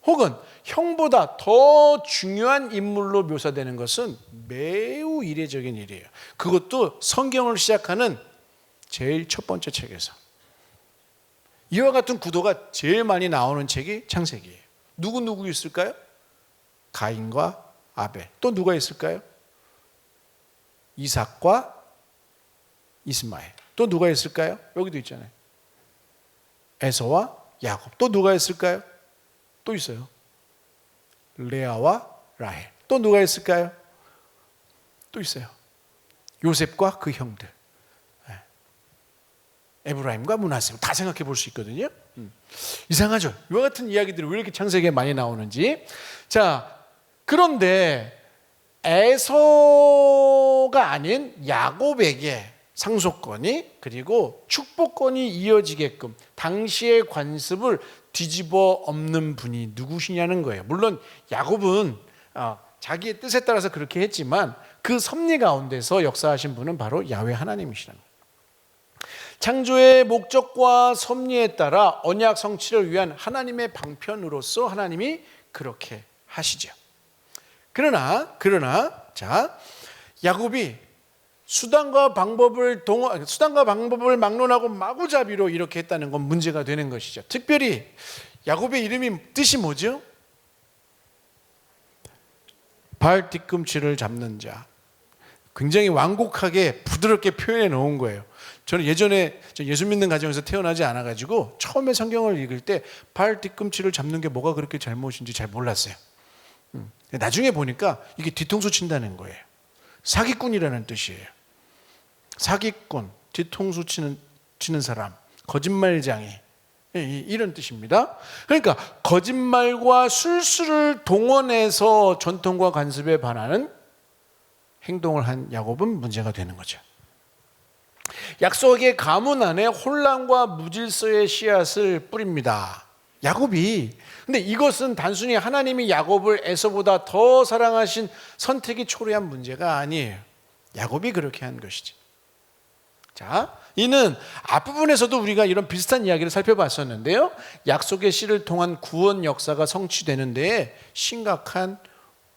혹은 형보다 더 중요한 인물로 묘사되는 것은 매우 이례적인 일이에요. 그것도 성경을 시작하는 제일 첫 번째 책에서. 이와 같은 구도가 제일 많이 나오는 책이 창세기예요. 누구 있을까요? 가인과 아벨. 또 누가 있을까요? 이삭과 이스마엘. 또 누가 있을까요? 여기도 있잖아요. 에서와 야곱. 또 누가 있을까요? 또 있어요. 레아와 라헬. 또 누가 있을까요? 또 있어요. 요셉과 그 형들. 에브라임과 므낫세. 다 생각해 볼 수 있거든요. 이상하죠? 이와 같은 이야기들이 왜 이렇게 창세기에 많이 나오는지. 자, 그런데 에서가 아닌 야곱에게 상속권이 그리고 축복권이 이어지게끔 당시의 관습을 뒤집어 엎는 분이 누구시냐는 거예요. 물론 야곱은 자기의 뜻에 따라서 그렇게 했지만 그 섭리 가운데서 역사하신 분은 바로 야훼 하나님이시라는 거예요. 창조의 목적과 섭리에 따라 언약 성취를 위한 하나님의 방편으로서 하나님이 그렇게 하시죠. 그러나 자, 야곱이 수단과 방법을 막론하고 마구잡이로 이렇게 했다는 건 문제가 되는 것이죠. 특별히 야곱의 이름이 뜻이 뭐죠? 발 뒤꿈치를 잡는 자. 굉장히 완곡하게 부드럽게 표현해 놓은 거예요. 저는 예전에 예수 믿는 가정에서 태어나지 않아가지고 처음에 성경을 읽을 때 발 뒤꿈치를 잡는 게 뭐가 그렇게 잘못인지 잘 몰랐어요. 나중에 보니까 이게 뒤통수 친다는 거예요. 사기꾼이라는 뜻이에요. 사기꾼, 뒤통수 치는 사람, 거짓말장애, 이런 뜻입니다. 그러니까 거짓말과 술수를 동원해서 전통과 관습에 반하는 행동을 한 야곱은 문제가 되는 거죠. 약속의 가문 안에 혼란과 무질서의 씨앗을 뿌립니다. 야곱이. 근데 이것은 단순히 하나님이 야곱을 에서보다 더 사랑하신 선택이 초래한 문제가 아니에요. 야곱이 그렇게 한 것이지. 자, 이는 앞부분에서도 우리가 이런 비슷한 이야기를 살펴봤었는데요. 약속의 씨를 통한 구원 역사가 성취되는 데에 심각한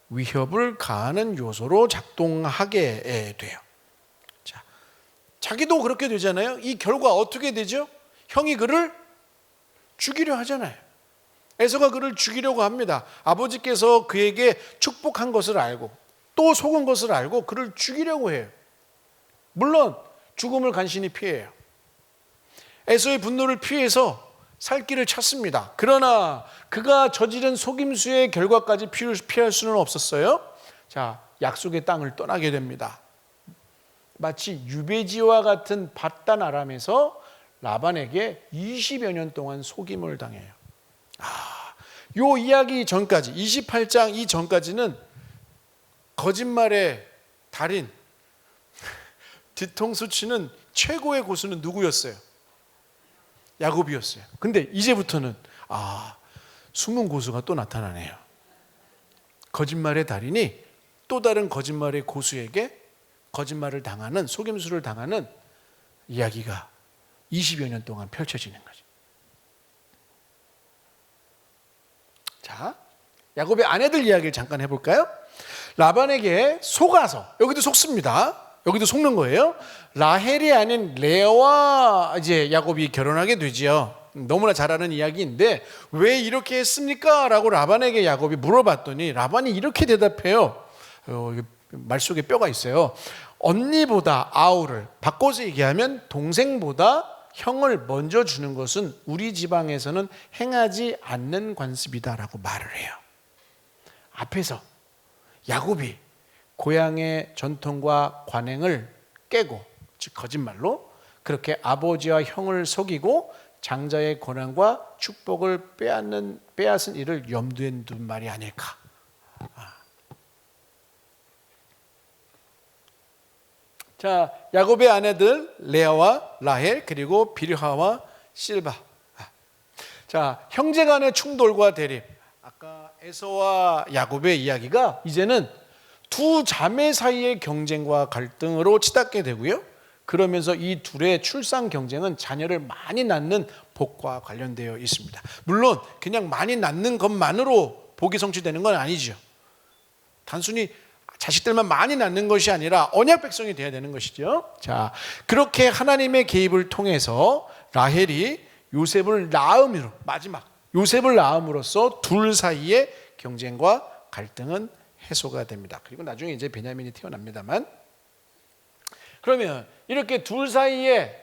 위협을 가하는 요소로 작동하게 돼요. 자, 자기도 그렇게 되잖아요. 이 결과 어떻게 되죠? 형이 그를 죽이려 하잖아요. 에서가 그를 죽이려고 합니다. 아버지께서 그에게 축복한 것을 알고 또 속은 것을 알고 그를 죽이려고 해요. 물론 죽음을 간신히 피해요. 에서의 분노를 피해서 살 길을 찾습니다. 그러나 그가 저지른 속임수의 결과까지 피할 수는 없었어요. 자, 약속의 땅을 떠나게 됩니다. 마치 유배지와 같은 밧단 아람에서 라반에게 20여 년 동안 속임을 당해요. 요 이야기 전까지 28장 이 전까지는 거짓말의 달인 뒤통수 치는 최고의 고수는 누구였어요? 야곱이었어요. 근데 이제부터는 숨은 고수가 또 나타나네요. 거짓말의 달인이 또 다른 거짓말의 고수에게 거짓말을 당하는, 속임수를 당하는 이야기가 20여 년 동안 펼쳐지는 거죠. 자, 야곱의 아내들 이야기를 잠깐 해볼까요? 라반에게 속아서, 여기도 속습니다. 여기도 속는 거예요. 라헬이 아닌 레아와 이제 야곱이 결혼하게 되지요. 너무나 잘 아는 이야기인데 왜 이렇게 했습니까? 라고 라반에게 야곱이 물어봤더니 라반이 이렇게 대답해요. 말 속에 뼈가 있어요. 언니보다 아우를, 바꿔서 얘기하면 동생보다 형을 먼저 주는 것은 우리 지방에서는 행하지 않는 관습이다라고 말을 해요. 앞에서 야곱이 고향의 전통과 관행을 깨고, 즉 거짓말로 그렇게 아버지와 형을 속이고 장자의 권한과 축복을 빼앗은 일을 염두에 둔 말이 아닐까. 자, 야곱의 아내들 레아와 라헬 그리고 빌하와 실바. 자, 형제간의 충돌과 대립. 아까 에서와 야곱의 이야기가 이제는 두 자매 사이의 경쟁과 갈등으로 치닫게 되고요. 그러면서 이 둘의 출산 경쟁은 자녀를 많이 낳는 복과 관련되어 있습니다. 물론 그냥 많이 낳는 것만으로 복이 성취되는 건 아니죠. 단순히 자식들만 많이 낳는 것이 아니라 언약 백성이 되어야 되는 것이죠. 자, 그렇게 하나님의 개입을 통해서 라헬이 요셉을 낳음으로, 마지막 요셉을 낳음으로써 둘 사이의 경쟁과 갈등은 해소가 됩니다. 그리고 나중에 이제 베냐민이 태어납니다만, 그러면 이렇게 둘 사이에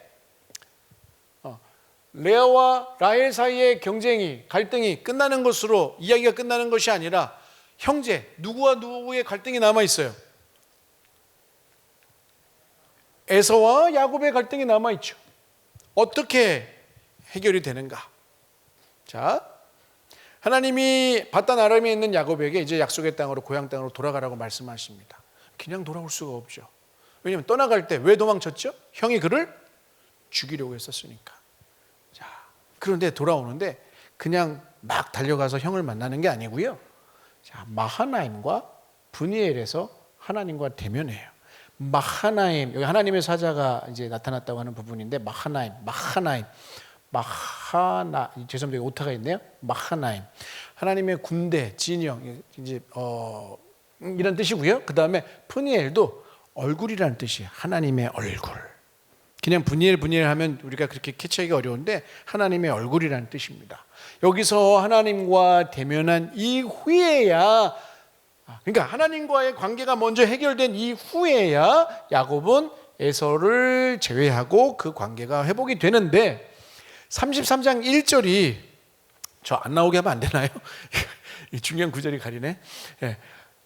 레아와 라헬 사이의 경쟁이, 갈등이 끝나는 것으로 이야기가 끝나는 것이 아니라 형제 누구와 누구의 갈등이 남아 있어요? 에서와 야곱의 갈등이 남아 있죠. 어떻게 해결이 되는가? 자, 하나님이 밧단 아람에 있는 야곱에게 이제 약속의 땅으로, 고향 땅으로 돌아가라고 말씀하십니다. 그냥 돌아올 수가 없죠. 왜냐하면 떠나갈 때 왜 도망쳤죠? 형이 그를 죽이려고 했었으니까. 자, 그런데 돌아오는데 그냥 막 달려가서 형을 만나는 게 아니고요. 자, 마하나임과 브니엘에서 하나님과 대면해요. 마하나임, 여기 하나님의 사자가 이제 나타났다고 하는 부분인데 죄송합니다. 오타가 있네요. 마하나임, 하나님의 군대, 진영, 이제 이런 뜻이고요. 그 다음에 프니엘도 얼굴이라는 뜻이에요. 하나님의 얼굴. 그냥 브니엘 하면 우리가 그렇게 캐치하기가 어려운데 하나님의 얼굴이라는 뜻입니다. 여기서 하나님과 대면한 이후에야, 그러니까 하나님과의 관계가 먼저 해결된 이후에야 야곱은 에서를 제외하고 그 관계가 회복이 되는데, 33장 1절이 저 안 나오게 하면 안 되나요? 중요한 구절이 가리네.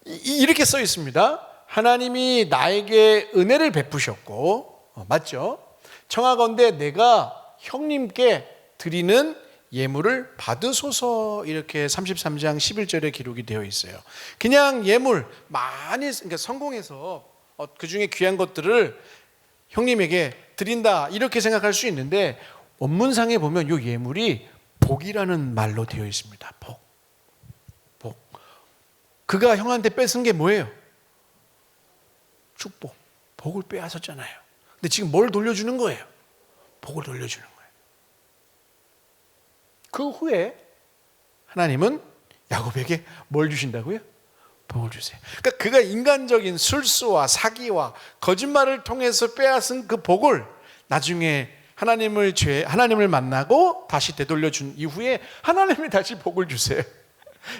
이렇게 써 있습니다. 하나님이 나에게 은혜를 베푸셨고, 맞죠? 청하건대 내가 형님께 드리는 예물을 받으소서, 이렇게 33장 11절에 기록이 되어 있어요. 그냥 예물 많이, 그러니까 성공해서 그 중에 귀한 것들을 형님에게 드린다, 이렇게 생각할 수 있는데 원문상에 보면 이 예물이 복이라는 말로 되어 있습니다. 복. 그가 형한테 뺏은 게 뭐예요? 축복. 복을 빼앗았잖아요. 근데 지금 뭘 돌려주는 거예요? 복을 돌려주는 거예요. 그 후에 하나님은 야곱에게 뭘 주신다고요? 복을 주세요. 그러니까 그가 인간적인 술수와 사기와 거짓말을 통해서 빼앗은 그 복을 나중에 하나님을 만나고 다시 되돌려 준 이후에 하나님이 다시 복을 주세요.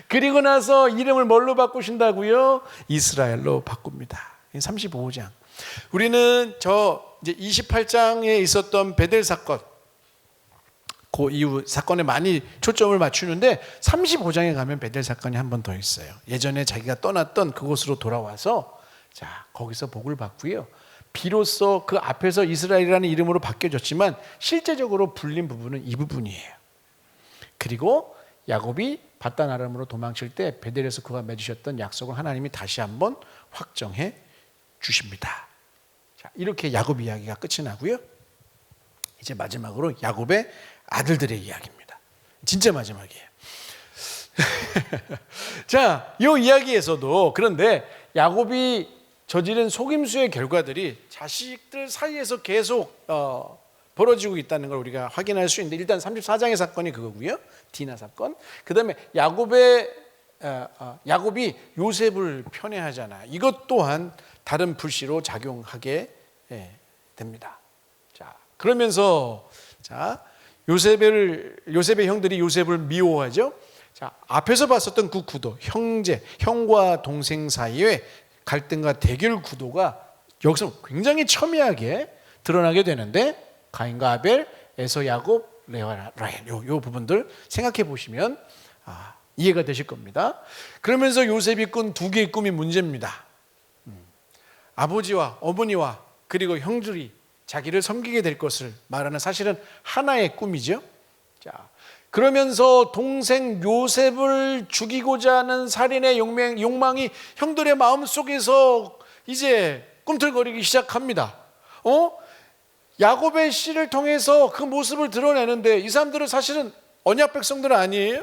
그리고 나서 이름을 뭘로 바꾸신다고요? 이스라엘로 바꿉니다. 35장. 우리는 이제 28장에 있었던 베델 사건, 그 이후 사건에 많이 초점을 맞추는데 35장에 가면 베델 사건이 한 번 더 있어요. 예전에 자기가 떠났던 그곳으로 돌아와서 자, 거기서 복을 받고요. 비로소 그 앞에서 이스라엘이라는 이름으로 바뀌어졌지만 실제적으로 불린 부분은 이 부분이에요. 그리고 야곱이 바단 아람으로 도망칠 때 베델에서 그가 맺으셨던 약속을 하나님이 다시 한번 확정해 주십니다. 자, 이렇게 야곱 이야기가 끝이 나고요. 이제 마지막으로 야곱의 아들들의 이야기입니다. 진짜 마지막이에요. 자, 이 이야기에서도 그런데 야곱이 저지른 속임수의 결과들이 자식들 사이에서 계속 벌어지고 있다는 걸 우리가 확인할 수 있는데, 일단 34장의 사건이 그거고요. 디나 사건. 그 다음에 야곱이 요셉을 편애하잖아. 이것 또한 다른 불씨로 작용하게 됩니다. 자, 그러면서 요셉의 형들이 요셉을 미워하죠. 자, 앞에서 봤었던 그 구도, 형과 동생 사이의 갈등과 대결 구도가 여기서 굉장히 첨예하게 드러나게 되는데, 가인과 아벨, 에서, 야곱, 레아, 라헬, 요 부분들 생각해 보시면 이해가 되실 겁니다. 그러면서 요셉이 꾼 두 개의 꿈이 문제입니다. 아버지와 어머니와 그리고 형들이 자기를 섬기게 될 것을 말하는 사실은 하나의 꿈이죠. 자, 그러면서 동생 요셉을 죽이고자 하는 살인의 욕망이 형들의 마음 속에서 이제 꿈틀거리기 시작합니다. 야곱의 씨를 통해서 그 모습을 드러내는데 이 사람들은 사실은 언약 백성들은 아니에요.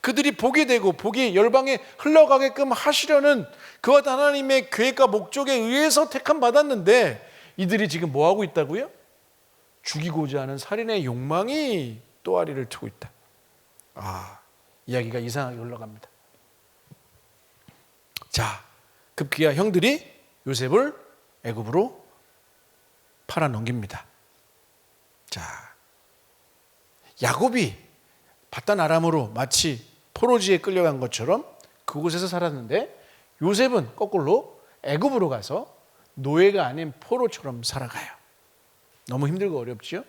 그들이 보게 되고 복이 열방에 흘러가게끔 하시려는 그와 하나님의 계획과 목적에 의해서 택함 받았는데, 이들이 지금 뭐 하고 있다고요? 죽이고자 하는 살인의 욕망이 또아리를 트고 있다. 이야기가 이상하게 흘러갑니다. 자, 급기야 형들이 요셉을 애굽으로 팔아 넘깁니다. 자, 야곱이 바단 아람으로 마치 포로지에 끌려간 것처럼 그곳에서 살았는데, 요셉은 거꾸로 애굽으로 가서 노예가 아닌 포로처럼 살아가요. 너무 힘들고 어렵죠?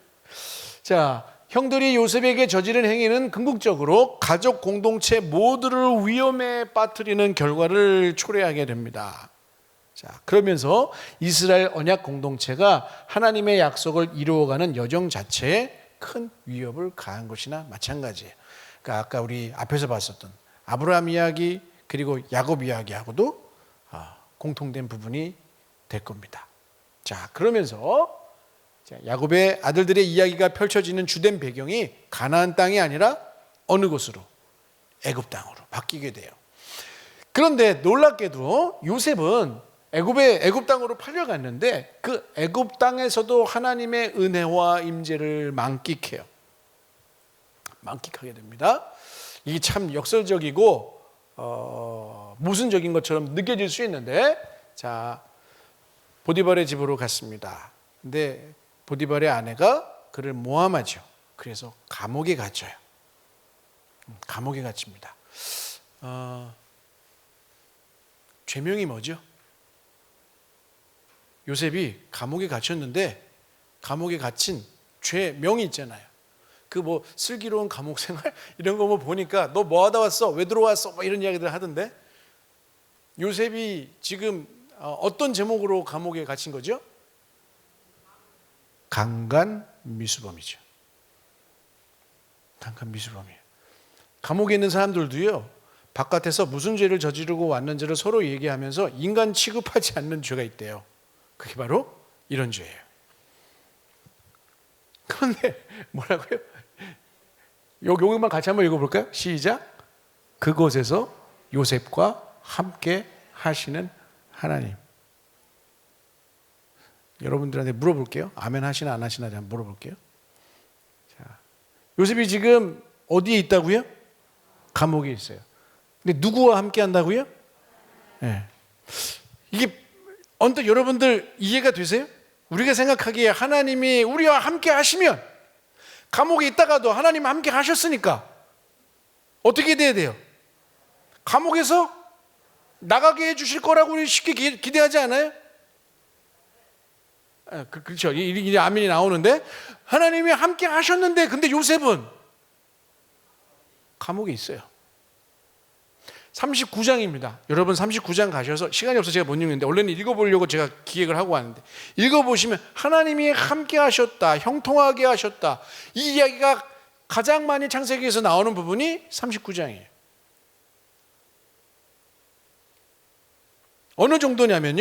자, 형들이 요셉에게 저지른 행위는 궁극적으로 가족 공동체 모두를 위험에 빠뜨리는 결과를 초래하게 됩니다. 자, 그러면서 이스라엘 언약 공동체가 하나님의 약속을 이루어가는 여정 자체에 큰 위협을 가한 것이나 마찬가지예요. 그러니까 아까 우리 앞에서 봤었던 아브라함 이야기 그리고 야곱 이야기하고도 공통된 부분이 될 겁니다. 자, 그러면서 야곱의 아들들의 이야기가 펼쳐지는 주된 배경이 가나안 땅이 아니라 어느 곳으로? 애굽 땅으로 바뀌게 돼요. 그런데 놀랍게도 요셉은 애굽 땅으로 팔려갔는데 그 애굽 땅에서도 하나님의 은혜와 임재를 만끽하게 됩니다. 이게 참 역설적이고 모순적인 것처럼 느껴질 수 있는데, 자, 보디발의 집으로 갔습니다. 근데 보디발의 아내가 그를 모함하죠. 그래서 감옥에 갇혀요. 감옥에 갇힙니다. 죄명이 뭐죠? 요셉이 감옥에 갇혔는데 감옥에 갇힌 죄명이 있잖아요. 그 뭐 슬기로운 감옥 생활 이런 거 뭐 보니까 너 뭐 하다 왔어? 왜 들어왔어? 뭐 이런 이야기들 하던데, 요셉이 지금 어떤 제목으로 감옥에 갇힌 거죠? 강간미수범이죠. 강간미수범이에요. 감옥에 있는 사람들도요, 바깥에서 무슨 죄를 저지르고 왔는지를 서로 얘기하면서 인간 취급하지 않는 죄가 있대요. 그게 바로 이런 죄예요. 그런데 뭐라고요? 여기만 같이 한번 읽어볼까요? 시작. 그곳에서 요셉과 함께 하시는 하나님. 여러분들한테 물어볼게요. 아멘 하시나 안 하시나 한번 물어볼게요. 자, 요셉이 지금 어디에 있다고요? 감옥에 있어요. 근데 누구와 함께 한다고요? 네. 이게 언뜻 여러분들 이해가 되세요? 우리가 생각하기에 하나님이 우리와 함께 하시면, 감옥에 있다가도 하나님 함께 하셨으니까 어떻게 돼야 돼요? 감옥에서 나가게 해주실 거라고 우리 쉽게 기대하지 않아요? 그렇죠. 이게 아멘이 나오는데, 하나님이 함께 하셨는데 근데 요셉은 감옥에 있어요. 39장입니다. 여러분 39장 가셔서, 시간이 없어서 제가 못 읽는데 원래는 읽어보려고 제가 기획을 하고 왔는데, 읽어보시면 하나님이 함께 하셨다, 형통하게 하셨다, 이 이야기가 가장 많이 창세기에서 나오는 부분이 39장이에요. 어느 정도냐면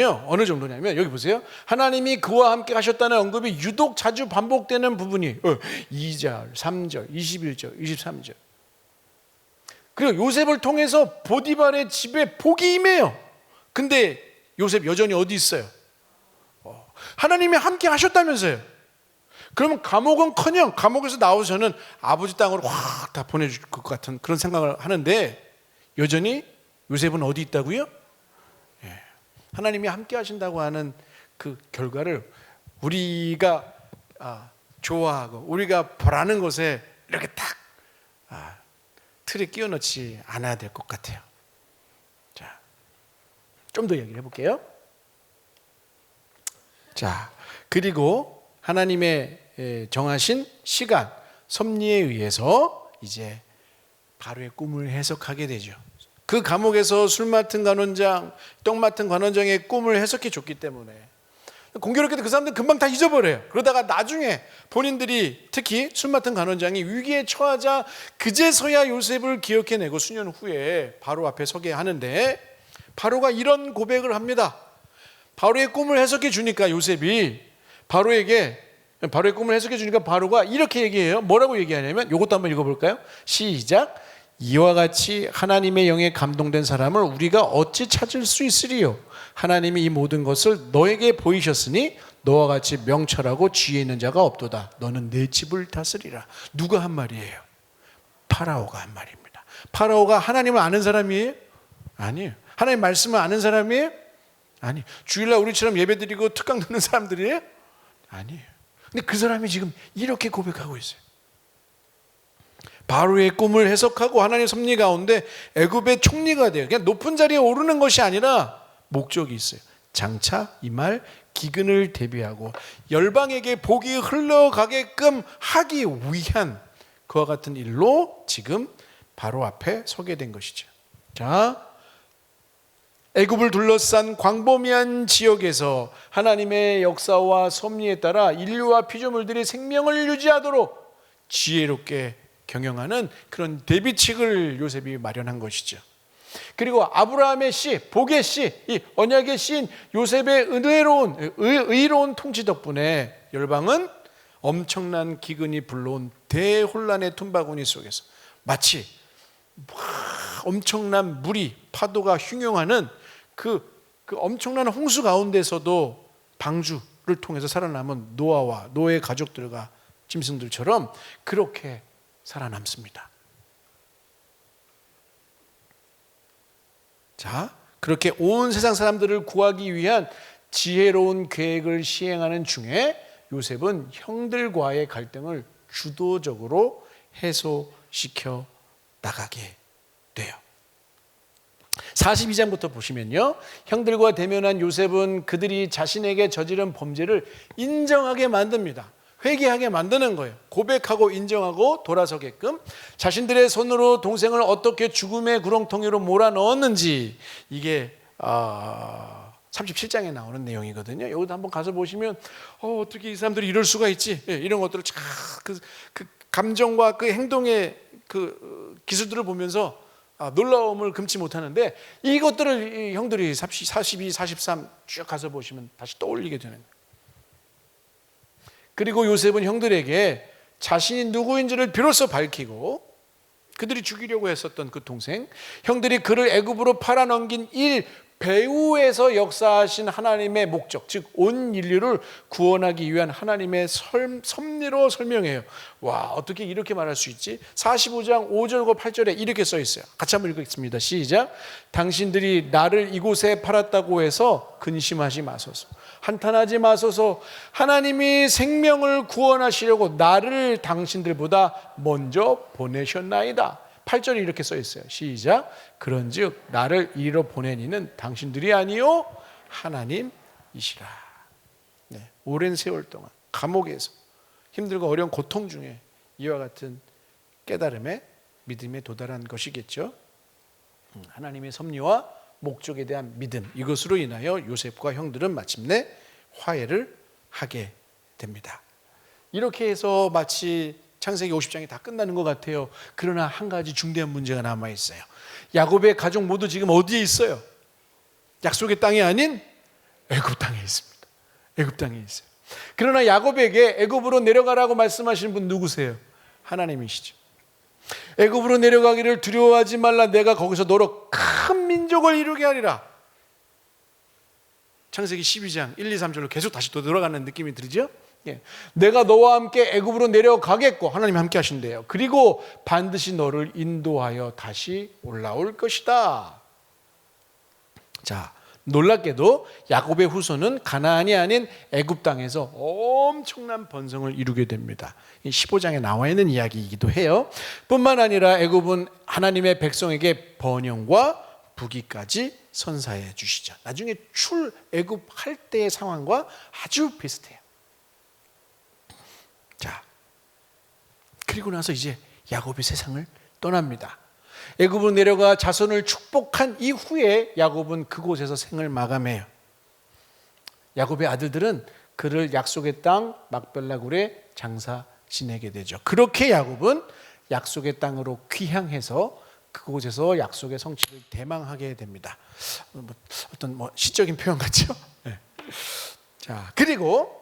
여기 보세요. 하나님이 그와 함께 하셨다는 언급이 유독 자주 반복되는 부분이 2절, 3절, 21절, 23절. 그리고 요셉을 통해서 보디발의 집에 복이 임해요. 근데 요셉 여전히 어디 있어요? 하나님이 함께 하셨다면서요. 그러면 감옥은커녕 감옥에서 나오서는 아버지 땅으로 확 다 보내줄 것 같은 그런 생각을 하는데, 여전히 요셉은 어디 있다고요? 하나님이 함께 하신다고 하는 그 결과를 우리가 좋아하고 우리가 바라는 것에 이렇게 딱 틀에 끼워 넣지 않아야 될 것 같아요. 자, 좀 더 얘기를 해볼게요. 자, 그리고 하나님의 정하신 시간, 섭리에 의해서 이제 바로의 꿈을 해석하게 되죠. 그 감옥에서 술 맡은 관원장, 떡 맡은 관원장의 꿈을 해석해 줬기 때문에 공교롭게도 그 사람들은 금방 다 잊어버려요. 그러다가 나중에 본인들이, 특히 술 맡은 관원장이 위기에 처하자 그제서야 요셉을 기억해내고 수년 후에 바로 앞에 서게 하는데, 바로가 이런 고백을 합니다. 바로의 꿈을 해석해 주니까 요셉이 바로에게, 바로의 꿈을 해석해 주니까 바로가 이렇게 얘기해요. 뭐라고 얘기하냐면, 이것도 한번 읽어볼까요? 시작. 이와 같이 하나님의 영에 감동된 사람을 우리가 어찌 찾을 수 있으리요? 하나님이 이 모든 것을 너에게 보이셨으니 너와 같이 명철하고 지혜 있는 자가 없도다. 너는 내 집을 다스리라. 누가 한 말이에요? 파라오가 한 말입니다. 파라오가 하나님을 아는 사람이에요? 아니에요. 하나님 말씀을 아는 사람이에요? 아니에요. 주일날 우리처럼 예배드리고 특강 듣는 사람들이에요? 아니에요. 근데 그 사람이 지금 이렇게 고백하고 있어요. 바로의 꿈을 해석하고 하나님의 섭리 가운데 애굽의 총리가 돼요. 그냥 높은 자리에 오르는 것이 아니라 목적이 있어요. 장차 이 말 기근을 대비하고 열방에게 복이 흘러가게끔 하기 위한 그와 같은 일로 지금 바로 앞에 서게 된 것이죠. 자, 애굽을 둘러싼 광범위한 지역에서 하나님의 역사와 섭리에 따라 인류와 피조물들이 생명을 유지하도록 지혜롭게 경영하는 그런 대비책을 요셉이 마련한 것이죠. 그리고 아브라함의 씨, 복의 씨, 이 언약의 씨인 요셉의 의로운 통치 덕분에 열방은 엄청난 기근이 불러온 대혼란의 tum바구니 속에서 마치 엄청난 물이, 파도가 흉용하는 그 엄청난 홍수 가운데서도 방주를 통해서 살아남은 노아와 노아의 가족들과 짐승들처럼 그렇게 살아남습니다. 자, 그렇게 온 세상 사람들을 구하기 위한 지혜로운 계획을 시행하는 중에 요셉은 형들과의 갈등을 주도적으로 해소시켜 나가게 돼요. 42장부터 보시면요, 형들과 대면한 요셉은 그들이 자신에게 저지른 범죄를 인정하게 만듭니다. 회개하게 만드는 거예요. 고백하고 인정하고 돌아서게끔 자신들의 손으로 동생을 어떻게 죽음의 구렁텅이로 몰아넣었는지, 이게 37장에 나오는 내용이거든요. 여기도 한번 가서 보시면 어떻게 이 사람들이 이럴 수가 있지, 이런 것들을 그 감정과 그 행동의 그 기술들을 보면서 놀라움을 금치 못하는데, 이것들을 형들이 42, 43 쭉 가서 보시면 다시 떠올리게 되는 거예요. 그리고 요셉은 형들에게 자신이 누구인지를 비로소 밝히고, 그들이 죽이려고 했었던 그 동생, 형들이 그를 애굽으로 팔아넘긴 일 배후에서 역사하신 하나님의 목적, 즉 온 인류를 구원하기 위한 하나님의 섭리로 설명해요. 와, 어떻게 이렇게 말할 수 있지? 45장 5절과 8절에 이렇게 써 있어요. 같이 한번 읽겠습니다. 시작. 당신들이 나를 이곳에 팔았다고 해서 근심하지 마소서. 한탄하지 마소서. 하나님이 생명을 구원하시려고 나를 당신들보다 먼저 보내셨나이다. 8절에 이렇게 써 있어요. 시작. 그런즉 나를 이리로 보낸 이는 당신들이 아니요 하나님이시라. 네, 오랜 세월 동안 감옥에서 힘들고 어려운 고통 중에 이와 같은 깨달음에 믿음에 도달한 것이겠죠. 하나님의 섭리와 목적에 대한 믿음, 이것으로 인하여 요셉과 형들은 마침내 화해를 하게 됩니다. 이렇게 해서 마치 창세기 50장이 다 끝나는 것 같아요. 그러나 한 가지 중대한 문제가 남아있어요. 야곱의 가족 모두 지금 어디에 있어요? 약속의 땅이 아닌 애굽 땅에 있습니다. 애굽 땅에 있어요. 그러나 야곱에게 애굽으로 내려가라고 말씀하시는 분 누구세요? 하나님이시죠. 애굽으로 내려가기를 두려워하지 말라. 내가 거기서 너로 큰 민족을 이루게 하리라. 창세기 12장 1, 2, 3절로 계속 다시 또 들어가는 느낌이 들죠? 예. 내가 너와 함께 애굽으로 내려가겠고, 하나님이 함께 하신대요. 그리고 반드시 너를 인도하여 다시 올라올 것이다. 자, 놀랍게도 야곱의 후손은 가나안이 아닌 애굽 땅에서 엄청난 번성을 이루게 됩니다. 15장에 나와 있는 이야기이기도 해요. 뿐만 아니라 애굽은 하나님의 백성에게 번영과 부귀까지 선사해 주시죠. 나중에 출애굽할 때의 상황과 아주 비슷해요. 자, 그리고 나서 이제 야곱이 세상을 떠납니다. 애굽으로 내려가 자손을 축복한 이후에 야곱은 그곳에서 생을 마감해요. 야곱의 아들들은 그를 약속의 땅 막벨라굴에 장사 지내게 되죠. 그렇게 야곱은 약속의 땅으로 귀향해서 그곳에서 약속의 성취를 대망하게 됩니다. 어떤 시적인 표현 같죠? 네. 자, 그리고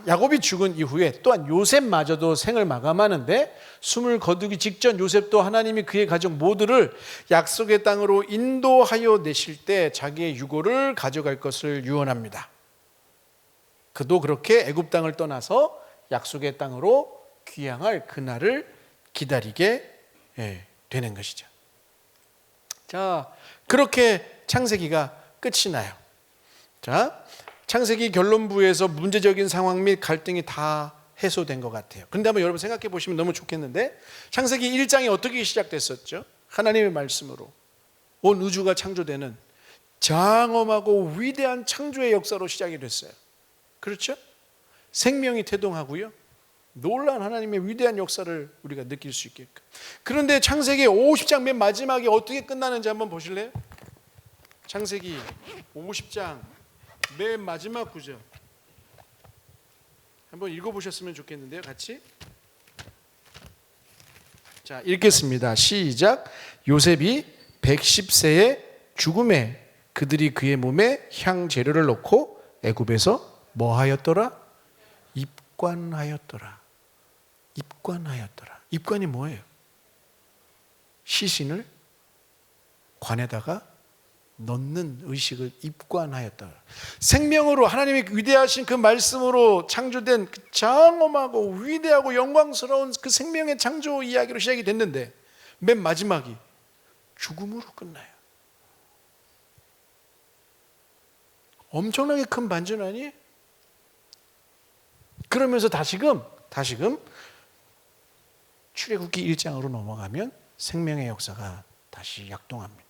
야곱이 죽은 이후에 또한 요셉마저도 생을 마감하는데, 숨을 거두기 직전 요셉도 하나님이 그의 가족 모두를 약속의 땅으로 인도하여 내실 때 자기의 유고를 가져갈 것을 유언합니다. 그도 그렇게 애굽 땅을 떠나서 약속의 땅으로 귀향할 그날을 기다리게 되는 것이죠. 자, 그렇게 창세기가 끝이 나요. 자, 창세기 결론부에서 문제적인 상황 및 갈등이 다 해소된 것 같아요. 그런데 한번 여러분 생각해 보시면 너무 좋겠는데, 창세기 1장이 어떻게 시작됐었죠? 하나님의 말씀으로 온 우주가 창조되는 장엄하고 위대한 창조의 역사로 시작이 됐어요. 그렇죠? 생명이 태동하고요, 놀라운 하나님의 위대한 역사를 우리가 느낄 수 있게끔. 그런데 창세기 50장 맨 마지막에 어떻게 끝나는지 한번 보실래요? 창세기 50장 맨 마지막 구절 한번 읽어보셨으면 좋겠는데요. 같이 자, 읽겠습니다. 시작. 요셉이 110세의 죽음에 그들이 그의 몸에 향재료를 넣고 애굽에서 뭐 하였더라? 입관하였더라. 입관하였더라. 입관이 뭐예요? 시신을 관에다가 넣는 의식을 입관하였다. 생명으로 하나님이 위대하신 그 말씀으로 창조된 그 장엄하고 위대하고 영광스러운 그 생명의 창조 이야기로 시작이 됐는데, 맨 마지막이 죽음으로 끝나요. 엄청나게 큰 반전 아니에요? 그러면서 다시금 출애굽기 1장으로 넘어가면 생명의 역사가 다시 약동합니다.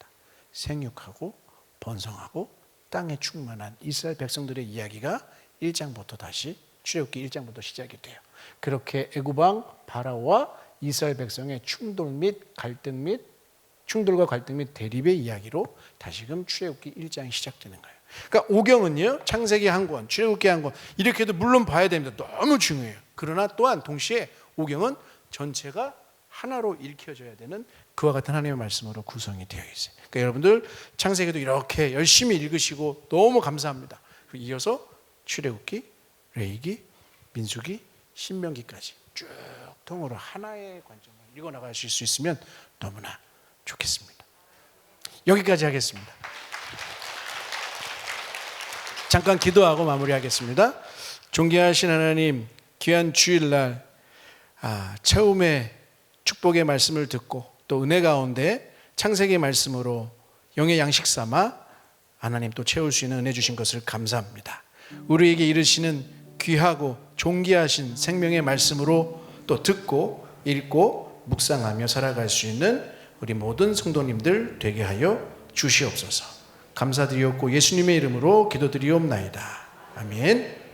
생육하고 번성하고 땅에 충만한 이스라엘 백성들의 이야기가 1장부터 다시 출애굽기 1장부터 시작이 돼요. 그렇게 애굽 왕 바라오와 이스라엘 백성의 충돌과 갈등 및 대립의 이야기로 다시금 출애굽기 1장이 시작되는 거예요. 그러니까 오경은요, 창세기 한 권, 출애굽기 한 권 이렇게도 물론 봐야 됩니다. 너무 중요해요. 그러나 또한 동시에 오경은 전체가 하나로 읽혀져야 되는 그와 같은 하나님의 말씀으로 구성이 되어 있어요. 그러니까 여러분들 창세기도 이렇게 열심히 읽으시고 너무 감사합니다. 이어서 출애굽기, 레위기, 민수기, 신명기까지 쭉 통으로 하나의 관점을 읽어나가실 수 있으면 너무나 좋겠습니다. 여기까지 하겠습니다. 잠깐 기도하고 마무리하겠습니다. 존귀하신 하나님, 귀한 주일날 처음에 축복의 말씀을 듣고 또 은혜 가운데 창세기 말씀으로 영의 양식 삼아 하나님 또 채울 수 있는 은혜 주신 것을 감사합니다. 우리에게 이르시는 귀하고 존귀하신 생명의 말씀으로 또 듣고 읽고 묵상하며 살아갈 수 있는 우리 모든 성도님들 되게 하여 주시옵소서. 감사드리옵고 예수님의 이름으로 기도드리옵나이다. 아멘.